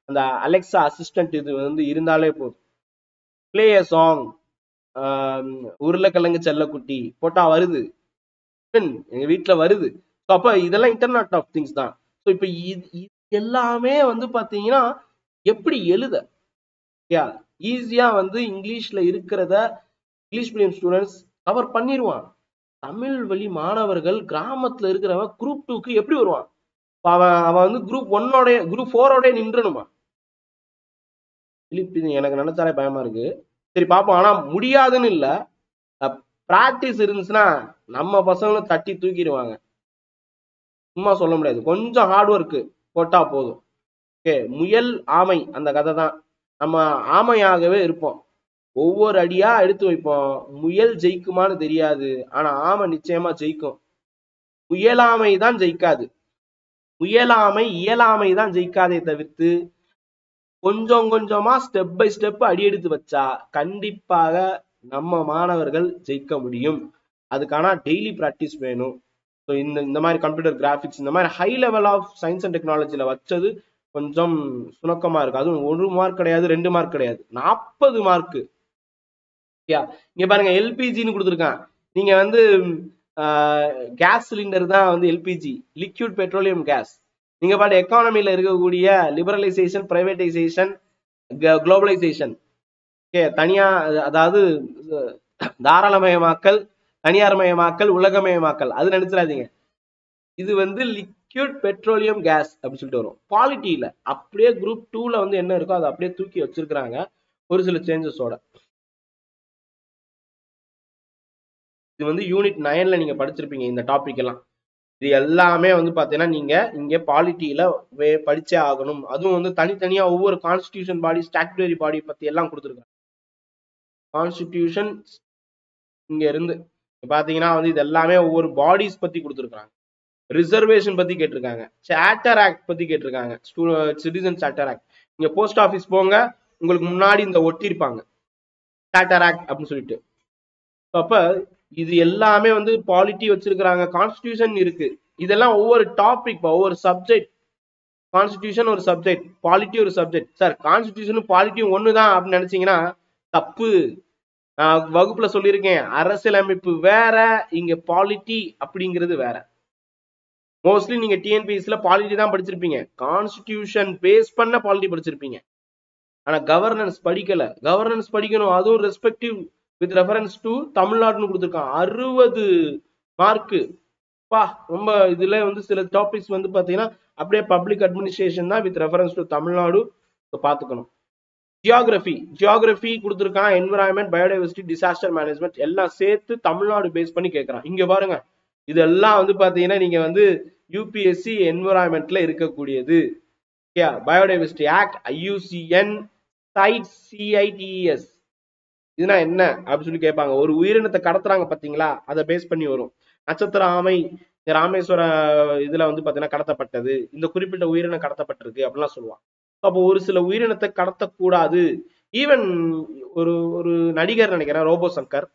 அந்த அலெக்சா அசிஸ்டன்ட் இது வந்து இருந்தாலே போதும். பிளே அ சாங், உருளைக்கிழங்கு செல்லக்குட்டி போட்டா வருது, எங்க வீட்டுல வருது. அப்ப இதெல்லாம் இன்டர்நெட் ஆஃப் திங்ஸ் தான். ஸோ இப்ப இது எல்லாமே வந்து பாத்தீங்கன்னா எப்படி எழுத ஈஸியா வந்து இங்கிலீஷ்ல இருக்கிறத இங்கிலீஷ் மீடியம் ஸ்டூடெண்ட்ஸ் கவர் பண்ணிடுவான். தமிழ் வழி மாணவர்கள் கிராமத்துல இருக்கிறவன் குரூப் 2க்கு எப்படி வருவான்? அவன் வந்து குரூப் 1ஓட குரூப் 4ஓட நின்றணுமா? எனக்கு நினைச்சாலே பயமா இருக்கு. சரி பாப்போம். ஆனா முடியாதுன்னு இல்ல, பிராக்டிஸ் இருந்துச்சுன்னா நம்ம பசங்களும் தட்டி தூக்கிடுவாங்க. சும்மா சொல்ல முடியாது, கொஞ்சம் ஹார்ட் ஒர்க் போட்டா போதும். ஓகே, முயல் ஆமை அந்த கதை தான். நம்ம ஆமையாகவே இருப்போம், ஒவ்வொரு அடியா எடுத்து வைப்போம். முயல் ஜெயிக்குமான்னு தெரியாது, ஆனா ஆமை நிச்சயமா ஜெயிக்கும். முயலாமை தான் ஜெயிக்காது, இயலாமை தான் ஜெயிக்காதே தவிர்த்து கொஞ்சம் கொஞ்சமா ஸ்டெப் பை ஸ்டெப் அடி எடுத்து வச்சா கண்டிப்பாக நம்ம மாணவர்கள் ஜெயிக்க முடியும். அதுக்கான டெய்லி பிராக்டிஸ் வேணும். இந்த மாதிரி கம்ப்யூட்டர் கிராபிக்ஸ், இந்த மாதிரி high level of science and டெக்னாலஜில வச்சது கொஞ்சம் சுணக்கமா இருக்கு. அதுவும் 1 மார்க் கிடையாது, 2 மார்க் கிடையாது, 40 மார்க். இங்க பாருங்க, எல்பிஜின்னு கொடுத்துருக்கான். நீங்க வந்து கேஸ் சிலிண்டர் தான் வந்து எல்பிஜி, லிக்விட் பெட்ரோலியம் கேஸ். நீங்க பாட்டு எக்கானமில இருக்கக்கூடிய லிபரலைசேஷன், பிரைவேடைசேஷன், குளோபலைசேஷன், ஓகே, தனியா அதாவது தாராளமயமாக்கல், தனியார்மயமாக்கல், உலகமயமாக்கல் அது நினைச்சிடாதீங்க. இது வந்து லிக்விட் பெட்ரோலியம் கேஸ் அப்படின்னு சொல்லிட்டு வரும். பாலிட்டியில அப்படியே குரூப் 2ல வந்து என்ன இருக்கோ அதை அப்படியே தூக்கி வச்சிருக்கிறாங்க ஒரு சில சேஞ்சஸோட. இது வந்து யூனிட் 9ல நீங்க படிச்சிருப்பீங்க இந்த டாபிக் எல்லாம். இது எல்லாமே வந்து பாத்தீங்கன்னா நீங்க இங்க பாலிட்டியில படிச்சே ஆகணும். அதுவும் வந்து தனித்தனியா ஒவ்வொரு கான்ஸ்டிடியூஷன் பாடி, ஸ்டாட்யூட்டரி பாடி பத்தி எல்லாம் கொடுத்துருக்காங்க. கான்ஸ்டிடியூஷன் இங்க இருந்து பாத்தீங்கன்னா வந்து இது எல்லாமே ஒவ்வொரு பாடிஸ் பத்தி கொடுத்துருக்காங்க. ரிசர்வேஷன் பத்தி கேட்டிருக்காங்க, சார்ட்டர் ஆக்ட் பத்தி கேட்டிருக்காங்க, சிட்டிசன் சார்ட்டர் ஆக்ட். இங்க போஸ்ட் ஆபீஸ் போங்க, உங்களுக்கு முன்னாடி இந்த ஒட்டியிருப்பாங்க சார்ட்டர் ஆக்ட் அப்படின்னு சொல்லிட்டு. அப்ப இது எல்லாமே வந்து பாலிட்டி வச்சிருக்கிறாங்க, கான்ஸ்டிடியூஷன் இருக்கு. இதெல்லாம் ஒவ்வொரு டாபிக், ஒவ்வொரு சப்ஜெக்ட். கான்ஸ்டிடியூஷன் ஒரு சப்ஜெக்ட், பாலிட்டி ஒரு சப்ஜெக்ட். சார் கான்ஸ்டிடியூஷனும் பாலிட்டியும் ஒண்ணுதான் அப்படின்னு நினைச்சீங்கன்னா தப்பு. நான் வகுப்புல சொல்லியிருக்கேன், அரசியலமைப்பு வேற, இங்க பாலிட்டி அப்படிங்கிறது வேற. மோஸ்ட்லி நீங்க டிஎன்பிஎஸ்சில பாலிட்டி தான் படிச்சிருப்பீங்க, கான்ஸ்டிடியூஷன் பேஸ் பண்ண பாலிட்டி படிச்சிருப்பீங்க. ஆனா கவர்னன்ஸ் படிக்கல. கவர்னன்ஸ் படிக்கணும், அதுவும் ரெஸ்பெக்டிவ் வித் ரெஃபரன்ஸ் டு தமிழ்நாடுன்னு கொடுத்துருக்கான். 60 மார்க்கு பா. ரொம்ப இதுல வந்து சில டாபிக்ஸ் வந்து பாத்தீங்கன்னா அப்படியே பப்ளிக் அட்மினிஸ்ட்ரேஷன் தான் வித் ரெஃபரன்ஸ் டு தமிழ்நாடு பாத்துக்கணும். ஜியோகிராஃபி கொடுத்துருக்கான், என்விரான்மெண்ட், பயோடைவர்சிட்டி, டிசாஸ்டர் மேனேஜ்மெண்ட் எல்லாம் சேர்த்து தமிழ்நாடு பேஸ் பண்ணி கேட்கறான். இங்க பாருங்க, இதெல்லாம் வந்து பாத்தீங்கன்னா நீங்க வந்து யூபிஎஸ்சி என்விரான்மெண்ட்ல இருக்கக்கூடியது. Biodiversity act, IUCN, site, CITES. இதுனா என்ன அப்படின்னு சொல்லி கேட்பாங்க. ஒரு உயிரினத்தை கடத்துறாங்க பாத்தீங்களா, அதை பேஸ் பண்ணி வரும். நட்சத்திர ஆமை ராமேஸ்வர இதுல வந்து பாத்தீங்கன்னா கடத்தப்பட்டது, இந்த குறிப்பிட்ட உயிரினம் கடத்தப்பட்டிருக்கு அப்படிலாம் சொல்லுவாங்க. அப்போ ஒரு சில உயிரினத்தை கடத்தக்கூடாது. ஈவன் ஒரு ஒரு நடிகர் நினைக்கிறேன், ரோபோ சங்கர்,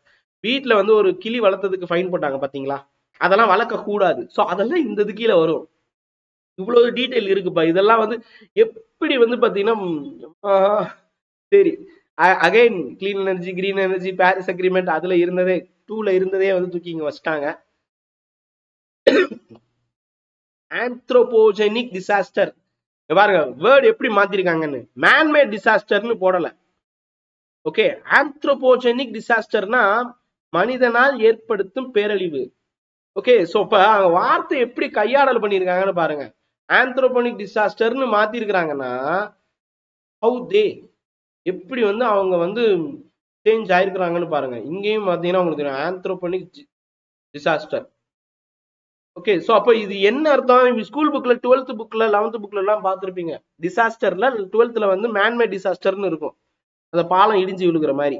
வீட்டுல வந்து ஒரு கிளி வளர்த்ததுக்கு ஃபைன் போட்டாங்க பாத்தீங்களா, அதெல்லாம் வளர்க்க கூடாது. சோ அதெல்லாம் இந்த இது கீழே வரும். இவ்வளவு டீடைல் இருக்குப்பா. இதெல்லாம் வந்து எப்படி வந்து பாத்தீங்கன்னா சரி. Again clean energy, green energy, Paris agreement அதுல இருந்ததே 2ல இருந்ததே வந்து தூக்கி இங்க வச்சிட்டாங்க. ஆந்த்ரோபோஜெனிக் டிசாஸ்டர் பாருங்க, வேர்ட் எப்படி மாத்திருக்காங்கன்னு. மேன்மேட் டிசாஸ்டர்னு போடல. ஓகே, ஆந்த்ரோபோஜெனிக் டிசாஸ்டர்னா மனிதனால் ஏற்படுத்தும் பேரழிவு. ஓகே, சோ இப்ப வார்த்தை எப்படி கையாடல் பண்ணிருக்காங்கன்னு பாருங்க. ஆந்த்ரோபோனிக் டிசாஸ்டர்னு மாத்தி இருக்கிறாங்கன்னா ஹவு தே எப்படி வந்து அவங்க வந்து சேஞ்ச் ஆயிருக்கிறாங்கன்னு பாருங்க. இங்கேயும் பாத்தீங்கன்னா உங்களுக்கு ஆந்த்ரோபோனிக் டிசாஸ்டர். ஓகே, சோ அப்ப இது என்ன அர்த்தம்? ஸ்கூல் புக்ல 12th புக்ல 11th புக்ல எல்லாம் பார்த்திருப்பீங்க. டிசாஸ்டர்ல 12th வந்து மேன்மேட் டிசாஸ்டர்னு இருக்கும், அந்த பாலம் இடிஞ்சு விழுகிற மாதிரி.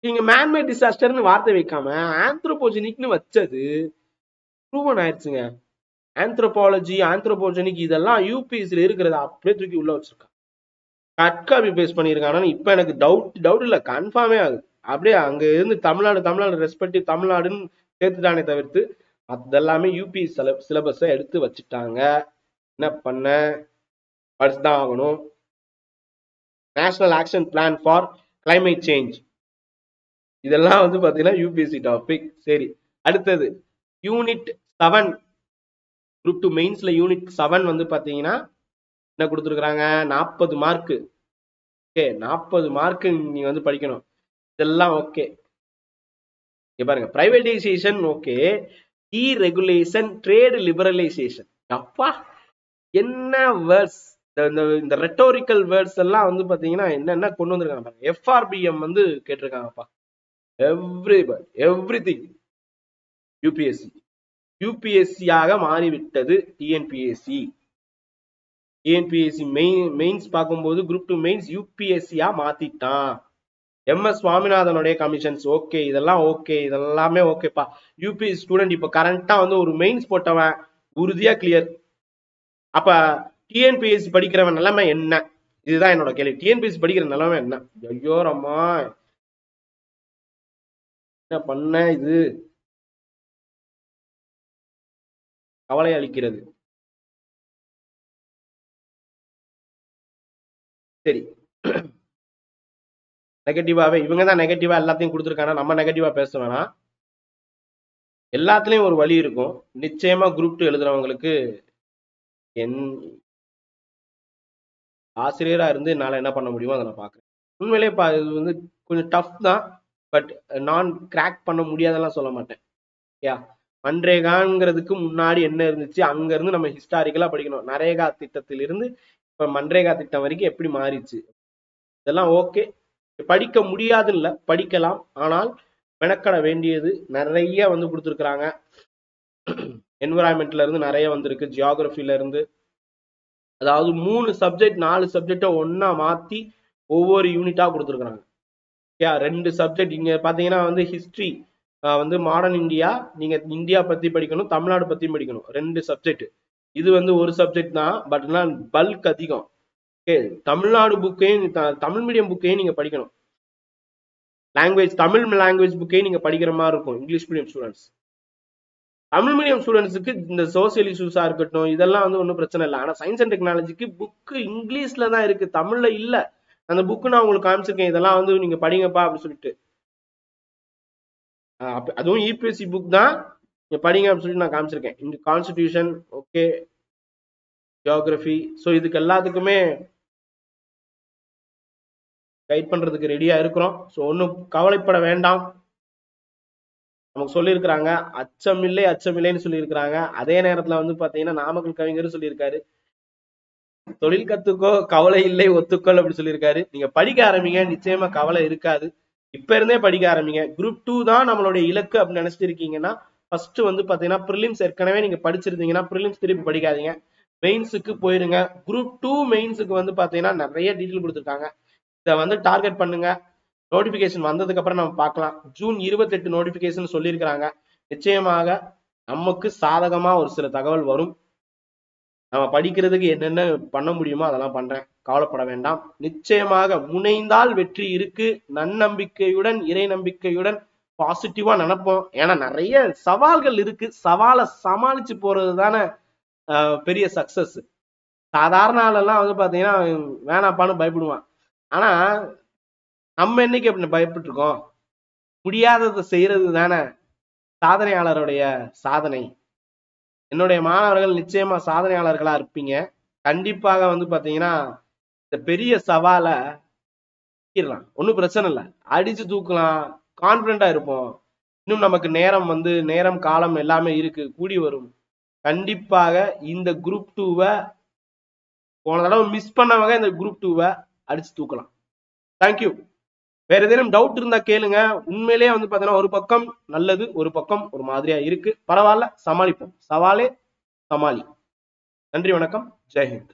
நீங்க மேன்மேட் டிசாஸ்டர்னு வார்த்தை வைக்காம ஆந்த்ரோபோஜெனிக்னு வச்சது ப்ரூவன் ஆயிடுச்சுங்க. ஆந்த்ரோபாலஜி, ஆந்த்ரோபோஜெனிக் இதெல்லாம் யூபிஎஸ்சில இருக்கிறத அப்படியே தூக்கி உள்ள வச்சிருக்காங்க. கட் காப்பி பேஸ்ட் பண்ணிருக்காங்க. இப்ப எனக்கு டவுட் இல்ல, கன்ஃபார்மே ஆகுது. அப்படியே அங்க இருந்து தமிழ்நாடு ரெஸ்பெக்டிவ் தமிழ்நாடுன்னு சேர்த்துட்டானே தவிர்த்து அதெல்லாமே யூபி சிலபஸை எடுத்து வச்சுட்டாங்க. என்ன பண்ண படிச்சுதான் ஆகணும். National action plan for climate change, இதெல்லாம் வந்து பாத்தீங்கன்னா யூபிஎஸ்சி டாபிக். சரி, அடுத்தது யூனிட் 7 குரூப் 2 மெயின்ஸ்ல யூனிட் 7 வந்து பாத்தீங்கன்னா என்ன கொடுத்துருக்காங்க, 40 மார்க்கு. ஓகே, 40 மார்க்கு நீங்க வந்து படிக்கணும். இதெல்லாம் ஓகே. பாருங்க, privatisation okay, deregulation, trade liberalisation. அப்பா என்ன வேர்ட்ஸ்! இந்த ரெட்டோரிக்கல் வேர்ட்ஸ் எல்லாம் வந்து பாத்தீங்கன்னா என்னென்ன கொண்டு வந்திருக்காங்க பாருங்க. எஃப்ஆர்பிஎம் வந்து கேட்டிருக்காங்கப்பா. எவ்ரிதிங் யூபிஎஸ்சியாக மாறிவிட்டது டிஎன்பிஎஸ்சி. டிஎன்பிஎஸ்சி மெயின்ஸ் பார்க்கும்போது குரூப் 2 மெயின்ஸ் யூபிஎஸ்சியா மாத்திட்டான். எம்எஸ் சுவாமிநாதனுடைய கமிஷன்ஸ் ஓகே, இதெல்லாம் ஓகே, இதெல்லாமே ஓகேப்பா. யூபிஎஸ்சி ஸ்டூடெண்ட் இப்ப கரண்டா வந்து ஒரு மெயின்ஸ் போட்டவன் உறுதியா கிளியர். அப்ப டிஎன்பிஎஸ்சி படிக்கிறவன் நிலைமை என்ன? இதுதான் என்னோட கேள்வி. டிஎன்பிஎஸ்சி படிக்கிற நிலைமை என்ன? ஐயோ ரம்மா, என்ன பண்ண, இது கவலை அளிக்கிறது. சரி, நெகட்டிவாவே இவங்க தான் நெகட்டிவா எல்லாத்தையும் கொடுத்துருக்காங்க. நம்ம நெகட்டிவா பேச வேணாம். எல்லாத்துலயும் ஒரு வழி இருக்கும். நிச்சயமா குரூப் 2 எழுதுறவங்களுக்கு என் ஆசிரியரா இருந்து என்னால என்ன பண்ண முடியுமோ அதை நான் பாக்குறேன். உண்மையிலே இது வந்து கொஞ்சம் டஃப் தான். பட் நான் கிராக் பண்ண முடியாதெல்லாம் சொல்ல மாட்டேன். யா, மன்ரேகாங்கிறதுக்கு முன்னாடி என்ன இருந்துச்சு, அங்க இருந்து நம்ம ஹிஸ்டாரிக்கலா படிக்கணும். நரேகா திட்டத்திலிருந்து இப்ப மன்ரேகா திட்டம் வரைக்கும் எப்படி மாறிச்சு, இதெல்லாம் ஓகே. படிக்க முடியாது இல்ல, படிக்கலாம். ஆனால் மெனக்கட வேண்டியது நிறைய வந்து கொடுத்துருக்காங்க. என்விரான்மெண்ட்ல இருந்து நிறைய வந்திருக்கு, ஜியாகிரபில இருந்து. அதாவது 3 சப்ஜெக்ட் 4 சப்ஜெக்ட ஒன்னா மாத்தி ஒவ்வொரு யூனிட்டா கொடுத்துருக்காங்க. 2 சப்ஜெக்ட் இங்க பாத்தீங்கன்னா வந்து ஹிஸ்டரி வந்து மாடர்ன் இந்தியா, நீங்க இந்தியா பத்தி படிக்கணும், தமிழ்நாடு பத்தி படிக்கணும். 2 சப்ஜெக்ட். இது வந்து ஒரு சப்ஜெக்ட் தான், பட் பல்க் அதிகம். ஓகே, தமிழ்நாடு புக்கையும் தமிழ் மீடியம் புக்கையும் நீங்க படிக்கணும். லாங்குவேஜ் தமிழ் லாங்குவேஜ் புக்கையும் நீங்க படிக்கிற மாதிரி இருக்கும் English medium students. Tamil medium ஸ்டூடெண்ட்ஸுக்கு இந்த சோசியல் இஷ்யூஸா இருக்கட்டும், இதெல்லாம் வந்து ஒன்றும் பிரச்சனை இல்லை. ஆனா சயின்ஸ் அண்ட் டெக்னாலஜிக்கு புக்கு இங்கிலீஷ்ல தான் இருக்கு, தமிழ்ல இல்ல. அந்த புக்கு நான் உங்களுக்கு காமிச்சிருக்கேன், இதெல்லாம் வந்து நீங்க படிங்கப்பா அப்படின்னு சொல்லிட்டு. அதுவும் இபிஎஸ்சி புக் தான், நீங்க படிங்க அப்படின்னு சொல்லிட்டு நான் காமிச்சிருக்கேன். இந்த கான்ஸ்டிடியூஷன், ஓகே, ஜியோகிரபி, ஸோ இதுக்கு எல்லாத்துக்குமே கைட் பண்றதுக்கு ரெடியா இருக்கிறோம். ஸோ ஒன்றும் கவலைப்பட வேண்டாம். நமக்கு சொல்லியிருக்கிறாங்க அச்சமில்லை அச்சமில்லைன்னு சொல்லியிருக்கிறாங்க. அதே நேரத்துல வந்து பாத்தீங்கன்னா நாமக்கல் கவிஞர் சொல்லியிருக்காரு, தொழில் கத்துக்கோ கவலை இல்லை ஒத்துக்கொள் அப்படின்னு சொல்லியிருக்காரு. நீங்க படிக்க ஆரம்பிங்க, நிச்சயமா கவலை இருக்காது. இப்ப இருந்தே படிக்க ஆரம்பிங்க. குரூப் 2 தான் நம்மளுடைய இலக்கு அப்படின்னு நினைச்சிட்டு இருக்கீங்கன்னா ஃபர்ஸ்ட் வந்து பாத்தீங்கன்னா ப்ரிலிம்ஸ் ஏற்கனவே நீங்க படிச்சிருந்தீங்கன்னா ப்ரிலிம்ஸ் திருப்பி படிக்காதீங்க, மெயின்ஸுக்கு போயிருங்க. குரூப் 2 மெயின்ஸுக்கு வந்து பாத்தீங்கன்னா நிறைய டீட்டெயில் கொடுத்துருக்காங்க, இதை வந்து டார்கெட் பண்ணுங்க. நோட்டிபிகேஷன் வந்ததுக்கு அப்புறம் நம்ம பார்க்கலாம். ஜூன் 28 நோட்டிபிகேஷன் சொல்லியிருக்கிறாங்க. நிச்சயமாக நமக்கு சாதகமா ஒரு சில தகவல் வரும். நம்ம படிக்கிறதுக்கு என்னென்ன பண்ண முடியுமோ அதெல்லாம் பண்றேன், கவலைப்பட வேண்டாம். நிச்சயமாக முனைந்தால் வெற்றி இருக்கு. நன்னம்பிக்கையுடன் இறை நம்பிக்கையுடன் பாசிட்டிவா நினைப்போம். ஏன்னா நிறைய சவால்கள் இருக்கு, சவாலை சமாளிச்சு போறது தானே பெரிய சக்சஸ். சாதாரண ஆளெல்லாம் வந்து பாத்தீங்கன்னா வேணாப்பான்னு பயப்படுவான். ஆனா நம்ம என்னைக்கு அப்படி பயப்பட்டு இருக்கோம்? முடியாததை செய்யறது தானே சாதனையாளருடைய சாதனை. என்னுடைய மாணவர்கள் நிச்சயமா சாதனையாளர்களா இருப்பீங்க. கண்டிப்பாக வந்து பாத்தீங்கன்னா இந்த பெரிய சவாலை ஒன்றும் பிரச்சனை இல்லை, அடிச்சு தூக்கலாம், கான்பிடண்டா இருப்போம். இன்னும் நமக்கு நேரம் வந்து நேரம் காலம் எல்லாமே இருக்கு, கூடி வரும். கண்டிப்பாக இந்த குரூப் 2வை போன தடவை மிஸ் பண்ணவங்க இந்த குரூப் 2வை அடிச்சு தூக்கலாம். தேங்க்யூ. வேற ஏதேனும் டவுட் இருந்தா கேளுங்க. உண்மையிலேயே வந்து பாத்தீங்கன்னா ஒரு பக்கம் நல்லது, ஒரு பக்கம் ஒரு மாதிரியா இருக்கு. பரவாயில்ல, சமாளிப்போம். சவாலே சமாளி. நன்றி, வணக்கம், ஜெய்ஹிந்த்.